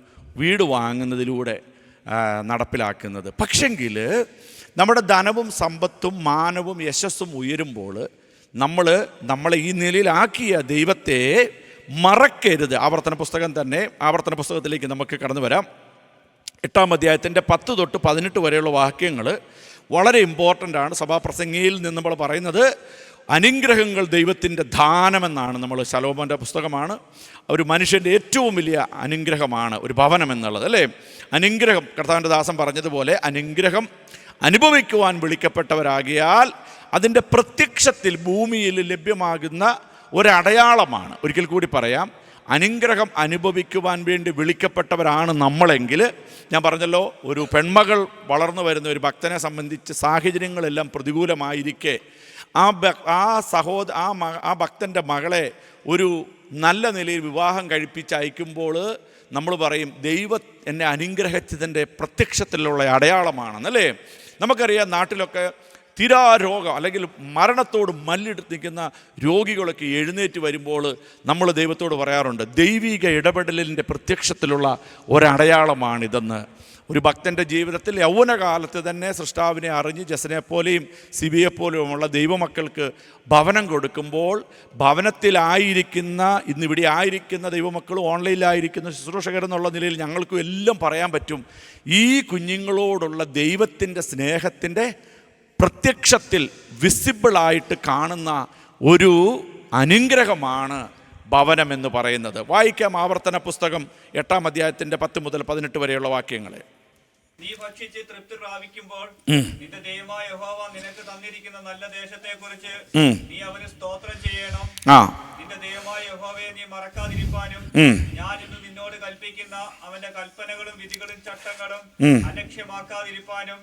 വീട് വാങ്ങുന്നതിലൂടെ നടപ്പിലാക്കുന്നത്. പക്ഷെങ്കിൽ നമ്മുടെ ധനവും സമ്പത്തും മാനവും യശസ്സും ഉയരുമ്പോൾ നമ്മളെ ഈ നിലയിലാക്കിയ ദൈവത്തെ മറക്കരുത്. ആവർത്തന പുസ്തകത്തിലേക്ക് നമുക്ക് കടന്നു വരാം. 8-ാം അധ്യായത്തിൻ്റെ 10 തൊട്ട് 18 വരെയുള്ള വാക്യങ്ങൾ വളരെ ഇമ്പോർട്ടൻ്റ് ആണ്. സഭാപ്രസംഗിയിൽ നിന്ന് നമ്മൾ പറയുന്നത് അനുഗ്രഹങ്ങൾ ദൈവത്തിൻ്റെ ദാനമെന്നാണ്. നമ്മൾ ശലോമോൻ്റെ പുസ്തകമാണ്. ഒരു മനുഷ്യൻ്റെ ഏറ്റവും വലിയ അനുഗ്രഹമാണ് ഒരു ഭവനം എന്നുള്ളത് അല്ലേ. അനുഗ്രഹം, കർത്താവിൻ്റെ ദാസൻ പറഞ്ഞതുപോലെ അനുഗ്രഹം അനുഭവിക്കുവാൻ വിളിക്കപ്പെട്ടവരാകിയാൽ അതിൻ്റെ പ്രത്യക്ഷത്തിൽ ഭൂമിയിൽ ലഭ്യമാകുന്ന ഒരടയാളമാണ്. ഒരിക്കൽ കൂടി പറയാം, അനുഗ്രഹം അനുഭവിക്കുവാൻ വേണ്ടി വിളിക്കപ്പെട്ടവരാണ് നമ്മളെങ്കിൽ, ഞാൻ പറഞ്ഞല്ലോ, ഒരു പെൺമകൾ വളർന്നു വരുന്ന ഒരു ഭക്തനെ സംബന്ധിച്ച് സാഹചര്യങ്ങളെല്ലാം പ്രതികൂലമായിരിക്കെ ആ ഭക്തൻ്റെ മകളെ ഒരു നല്ല നിലയിൽ വിവാഹം കഴിപ്പിച്ച് അയക്കുമ്പോൾ നമ്മൾ പറയും ദൈവം എന്നെ അനുഗ്രഹിച്ചതിൻ്റെ പ്രത്യക്ഷത്തിലുള്ള അടയാളമാണെന്നല്ലേ. നമുക്കറിയാം, നാട്ടിലൊക്കെ തിരാരോഗം അല്ലെങ്കിൽ മരണത്തോട് മല്ലിട്ട് നിൽക്കുന്ന രോഗികളൊക്കെ എഴുന്നേറ്റ് വരുമ്പോൾ നമ്മൾ ദൈവത്തോട് പറയാറുണ്ട്, ദൈവിക ഇടപെടലിൻ്റെ പ്രത്യക്ഷത്തിലുള്ള ഒരടയാളമാണിതെന്ന്. ഒരു ഭക്തൻ്റെ ജീവിതത്തിൽ യൗവനകാലത്ത് തന്നെ സൃഷ്ടാവിനെ അറിഞ്ഞ് ജസനെപ്പോലെയും സിബിയെപ്പോലെയുമുള്ള ദൈവമക്കൾക്ക് ഭവനം കൊടുക്കുമ്പോൾ ഭവനത്തിലായിരിക്കുന്ന ഇന്നിവിടെ ആയിരിക്കുന്ന ദൈവമക്കളും ഓൺലൈനിലായിരിക്കുന്ന ശുശ്രൂഷകരെന്നുള്ള നിലയിൽ ഞങ്ങൾക്കും എല്ലാം പറയാൻ പറ്റും, ഈ കുഞ്ഞുങ്ങളോടുള്ള ദൈവത്തിൻ്റെ സ്നേഹത്തിൻ്റെ പ്രത്യക്ഷത്തിൽ വിസിബിളായിട്ട് കാണുന്ന ഒരു അനുഗ്രഹമാണ് ഭവനം എന്ന് പറയുന്നത്. വായിക്കാം ആവർത്തന പുസ്തകം 8-ാം അധ്യായത്തിൻ്റെ 10 മുതൽ 18 വരെയുള്ള വാക്യങ്ങളെ. നീ ഭക്ഷിച്ച് തൃപ്തി പ്രാപിക്കുമ്പോൾ നിന്റെ ദൈവമായ യഹോവ നിനക്ക് തന്നിരിക്കുന്ന നല്ല ദേശത്തെക്കുറിച്ച് നീ അവന് സ്തോത്രം ചെയ്യണം. നിന്റെ ദൈവമായ യഹോവയെ നീ മറക്കാതിരിപ്പാനും ഞാൻ ഇന്ന് നിന്നോട് കൽപ്പിക്കുന്ന അവന്റെ കൽപ്പനകളും വിധികളും ചട്ടങ്ങളും അലക്ഷ്യമാക്കാതിരിപ്പാനും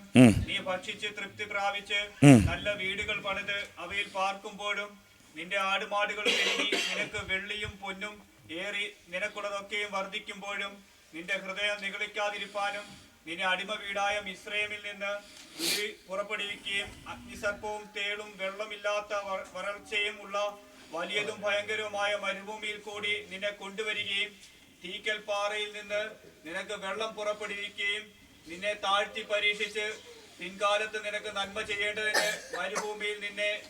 നീ ഭക്ഷിച്ച് തൃപ്തി പ്രാപിച്ച് നല്ല വീടുകൾ പണിത് അവയിൽ പാർക്കുമ്പോഴും നിന്റെ ആടുമാടുകളും പെരുകി നിനക്ക് വെള്ളിയും പൊന്നും ഏറി നിനക്കുള്ളതൊക്കെയും വർദ്ധിക്കുമ്പോഴും നിന്റെ ഹൃദയം നിഗളിക്കാതിരിപ്പാനും നിന്നെ അടിമ വീടായ മിസ്രൈമിൽ നിന്ന് പുറപ്പെടുവിക്കുകയും അഗ്നിസർപ്പവും തേളും വെള്ളമില്ലാത്ത വരൾച്ചയും ഉള്ള വലിയതും ഭയങ്കരവുമായ മരുഭൂമിയിൽ കൂടി നിന്നെ കൊണ്ടുവരികയും തീക്കൽ പാറയിൽ നിന്ന് നിനക്ക് വെള്ളം പുറപ്പെടുവിക്കുകയും നിന്നെ താഴ്ത്തി പരീക്ഷിച്ച് പിൻകാലത്ത് നിനക്ക് നന്മ ചെയ്യേണ്ടതിന് മരുഭൂമിയിൽ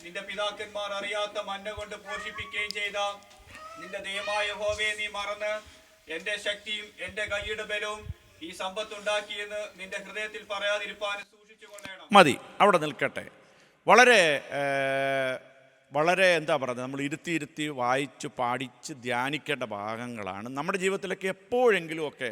നിന്റെ പിതാക്കന്മാർ അറിയാത്ത മന്ന കൊണ്ട് പോഷിപ്പിക്കുകയും ചെയ്ത നിന്റെ ദൈവമായ യഹോവയെ നീ മറന്ന് എന്റെ ശക്തിയും എന്റെ കൈയുടെ ബലവും ഈ സമ്പത്തുണ്ടാക്കിയെന്ന് നിന്റെ ഹൃദയത്തിൽ പറയാതിരിപ്പാൻ സൂക്ഷിച്ചു കൊള്ളണം. മതി, അവിടെ നിൽക്കട്ടെ. വളരെ എന്താ പറയുന്നത്, നമ്മൾ ഇരുത്തി വായിച്ച് പാടിച്ച് ധ്യാനിക്കേണ്ട ഭാഗങ്ങളാണ്. നമ്മുടെ ജീവിതത്തിലൊക്കെ എപ്പോഴെങ്കിലും ഒക്കെ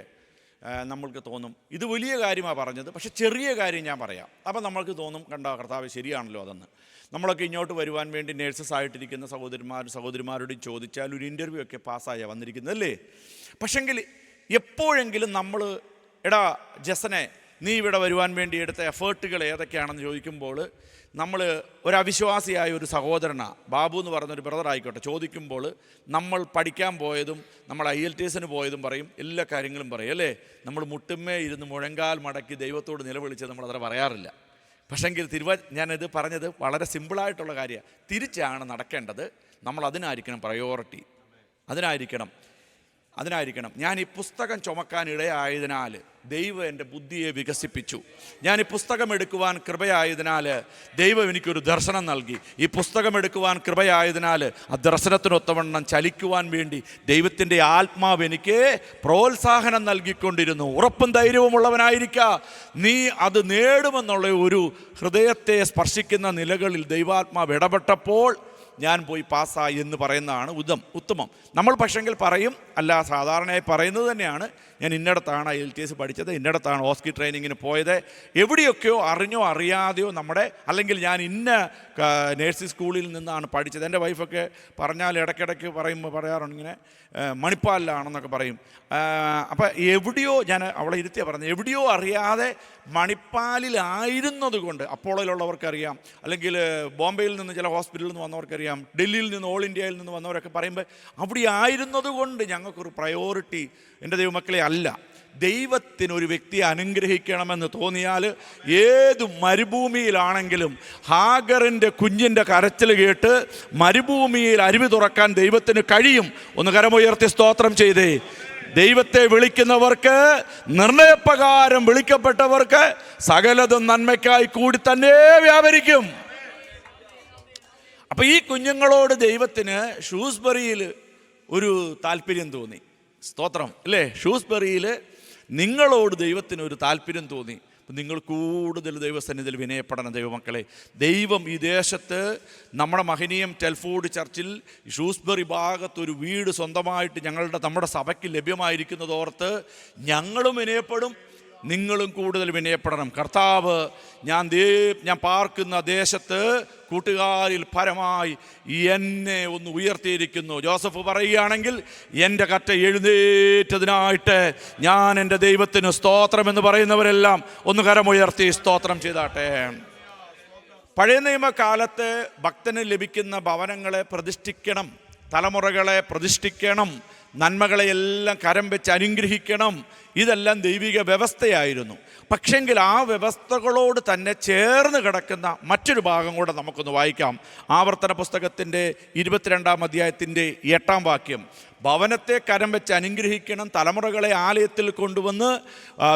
നമ്മൾക്ക് തോന്നും ഇത് വലിയ കാര്യമാണ് പറഞ്ഞത്, പക്ഷെ ചെറിയ കാര്യം ഞാൻ പറയാം. അപ്പം നമ്മൾക്ക് തോന്നും കണ്ടോ കർത്താവ് ശരിയാണല്ലോ അതെന്ന്. നമ്മളൊക്കെ ഇങ്ങോട്ട് വരുവാൻ വേണ്ടി നേഴ്സസ് ആയിട്ടിരിക്കുന്ന സഹോദരിമാരോട് ചോദിച്ചാൽ ഒരു ഇൻ്റർവ്യൂ ഒക്കെ പാസ്സായാൽ വന്നിരിക്കുന്നത് അല്ലേ. പക്ഷെങ്കിൽ എപ്പോഴെങ്കിലും നമ്മൾ എടാ ജസനെ നീ ഇവിടെ വരുവാൻ വേണ്ടി എടുത്ത എഫേർട്ടുകൾ ഏതൊക്കെയാണെന്ന് ചോദിക്കുമ്പോൾ നമ്മൾ ഒരവിശ്വാസിയായ ഒരു സഹോദരനാണ്, ബാബു എന്ന് പറഞ്ഞൊരു ബ്രദർ ആയിക്കോട്ടെ, ചോദിക്കുമ്പോൾ നമ്മൾ പഠിക്കാൻ പോയതും നമ്മൾ IELTS പോയതും പറയും, എല്ലാ കാര്യങ്ങളും പറയും അല്ലേ. നമ്മൾ മുട്ടുമ്മേ ഇരുന്ന് മുഴങ്കാൽ മടക്കി ദൈവത്തോട് നിലവിളിച്ചത് നമ്മളത്ര പറയാറില്ല. പക്ഷെങ്കിൽ ഞാനിത് പറഞ്ഞത് വളരെ സിമ്പിളായിട്ടുള്ള കാര്യമാണ്. തിരിച്ചാണ് നടക്കേണ്ടത്. നമ്മൾ അതിനായിരിക്കണം പ്രയോറിറ്റി. അതിനായിരിക്കണം ഞാൻ ഈ പുസ്തകം ചുമക്കാൻ ഇടയായതിനാൽ ദൈവം എൻ്റെ ബുദ്ധിയെ വികസിപ്പിച്ചു. ഞാൻ ഈ പുസ്തകം എടുക്കുവാൻ കൃപയായതിനാൽ ദൈവം എനിക്കൊരു ദർശനം നൽകി. ഈ പുസ്തകം എടുക്കുവാൻ കൃപയായതിനാൽ ആ ദർശനത്തിനൊത്തവണ്ണം ചലിക്കുവാൻ വേണ്ടി ദൈവത്തിൻ്റെ ആത്മാവ് എനിക്ക് പ്രോത്സാഹനം നൽകിക്കൊണ്ടിരുന്നു. ഉറപ്പും ധൈര്യവുമുള്ളവനായിരിക്കുക, നീ അത് നേടുമെന്നുള്ള ഒരു ഹൃദയത്തെ സ്പർശിക്കുന്ന നിലകളിൽ ദൈവാത്മാവ് ഇടപെട്ടപ്പോൾ ഞാൻ പോയി പാസ്സായി എന്ന് പറയുന്നതാണ് ഉത്തമം. നമ്മൾ പക്ഷെങ്കിൽ പറയും, അല്ല സാധാരണയായി പറയുന്നത് തന്നെയാണ്, ഞാൻ ഇന്നിടത്താണ് IELTS പഠിച്ചത്, ഇന്നിടത്താണ് ഓസ്കി ട്രെയിനിങ്ങിന് പോയത്, എവിടെയൊക്കെയോ അറിഞ്ഞോ അറിയാതെയോ അല്ലെങ്കിൽ ഞാൻ ഇന്ന നേഴ്സിംഗ് സ്കൂളിൽ നിന്നാണ് പഠിച്ചത്. എൻ്റെ വൈഫൊക്കെ പറഞ്ഞാൽ ഇടയ്ക്കിടയ്ക്ക് പറയാറുണ്ട് ഇങ്ങനെ മണിപ്പാലിലാണെന്നൊക്കെ പറയും. അപ്പം എവിടെയോ ഞാൻ അവളെ ഇരുത്തിയാണ് പറഞ്ഞത്, എവിടെയോ അറിയാതെ മണിപ്പാലിലായിരുന്നത് കൊണ്ട് അപ്പോളോയിലുള്ളവർക്കറിയാം, അല്ലെങ്കിൽ ബോംബെയിൽ നിന്ന് ചില ഹോസ്പിറ്റലിൽ നിന്ന് വന്നവർക്കറിയാം, ഡൽഹിയിൽ നിന്ന് ഓൾ ഇന്ത്യയിൽ നിന്ന് വന്നവരൊക്കെ പറയുമ്പോൾ അവിടെ ആയിരുന്നത് കൊണ്ട് ഞങ്ങൾക്കൊരു പ്രയോറിറ്റി എൻ്റെ ദൈവമക്കളെ അല്ല. ദൈവത്തിനൊരു വ്യക്തിയെ അനുഗ്രഹിക്കണമെന്ന് തോന്നിയാൽ ഏത് മരുഭൂമിയിലാണെങ്കിലും ഹാഗറിൻ്റെ കുഞ്ഞിൻ്റെ കരച്ചിൽ കേട്ട് മരുഭൂമിയിൽ അരുവി തുറക്കാൻ ദൈവത്തിന് കഴിയും. ഒന്ന് കരമുയർത്തി സ്തോത്രം ചെയ്തേ. ദൈവത്തെ വിളിക്കുന്നവർക്ക്, നിർണയപ്രകാരം വിളിക്കപ്പെട്ടവർക്ക് സകലതും നന്മയ്ക്കായി കൂടി തന്നെ വ്യാപരിക്കും. അപ്പം ഈ കുഞ്ഞുങ്ങളോട് ദൈവത്തിന് ഷൂസ്ബറിയിൽ ഒരു താല്പര്യം തോന്നി. സ്തോത്രം അല്ലേ. ഷൂസ്ബറിയിൽ നിങ്ങളോട് ദൈവത്തിന് ഒരു താല്പര്യം തോന്നി. നിങ്ങൾ കൂടുതൽ ദൈവസന്നിധിയിൽ വിനയപ്പെടണം ദൈവമക്കളെ. ദൈവം ഈ ദേശത്ത് നമ്മുടെ മഹനീയം ടെൽഫോർഡ് ചർച്ചിൽ ഷൂസ്ബറി ഭാഗത്തൊരു വീട് സ്വന്തമായിട്ട് നമ്മുടെ സഭയ്ക്ക് ലഭ്യമായിരിക്കുന്നതോർത്ത് ഞങ്ങളും വിനയപ്പെടും, നിങ്ങളും കൂടുതൽ വിനയപ്പെടണം. കർത്താവ് ഞാൻ പാർക്കുന്ന ദേശത്ത് കൂട്ടുകാരിൽ പരമായി എന്നെ ഒന്ന് ഉയർത്തിയിരിക്കുന്നു. ജോസഫ് പറയുകയാണെങ്കിൽ എൻ്റെ കറ്റ എഴുന്നേറ്റതിനായിട്ട് ഞാൻ എൻ്റെ ദൈവത്തിന് സ്തോത്രം എന്ന് പറയുന്നവരെല്ലാം ഒന്ന് കരമുയർത്തി സ്തോത്രം ചെയ്താട്ടെ. പഴയ നിയമകാലത്ത് ഭക്തന് ലഭിക്കുന്ന ഭവനങ്ങളെ പ്രതിഷ്ഠിക്കണം, തലമുറകളെ പ്രതിഷ്ഠിക്കണം, നന്മകളെയെല്ലാം കരം വെച്ച് അനുഗ്രഹിക്കണം. ഇതെല്ലാം ദൈവിക വ്യവസ്ഥയായിരുന്നു. പക്ഷെങ്കിൽ ആ വ്യവസ്ഥകളോട് തന്നെ ചേർന്ന് കിടക്കുന്ന മറ്റൊരു ഭാഗം കൂടെ നമുക്കൊന്ന് വായിക്കാം. ആവർത്തന പുസ്തകത്തിൻ്റെ 22-ാം അധ്യായത്തിൻ്റെ 8-ാം വാക്യം. ഭവനത്തെ കരം വെച്ച് അനുഗ്രഹിക്കണം, തലമുറകളെ ആലയത്തിൽ കൊണ്ടുവന്ന്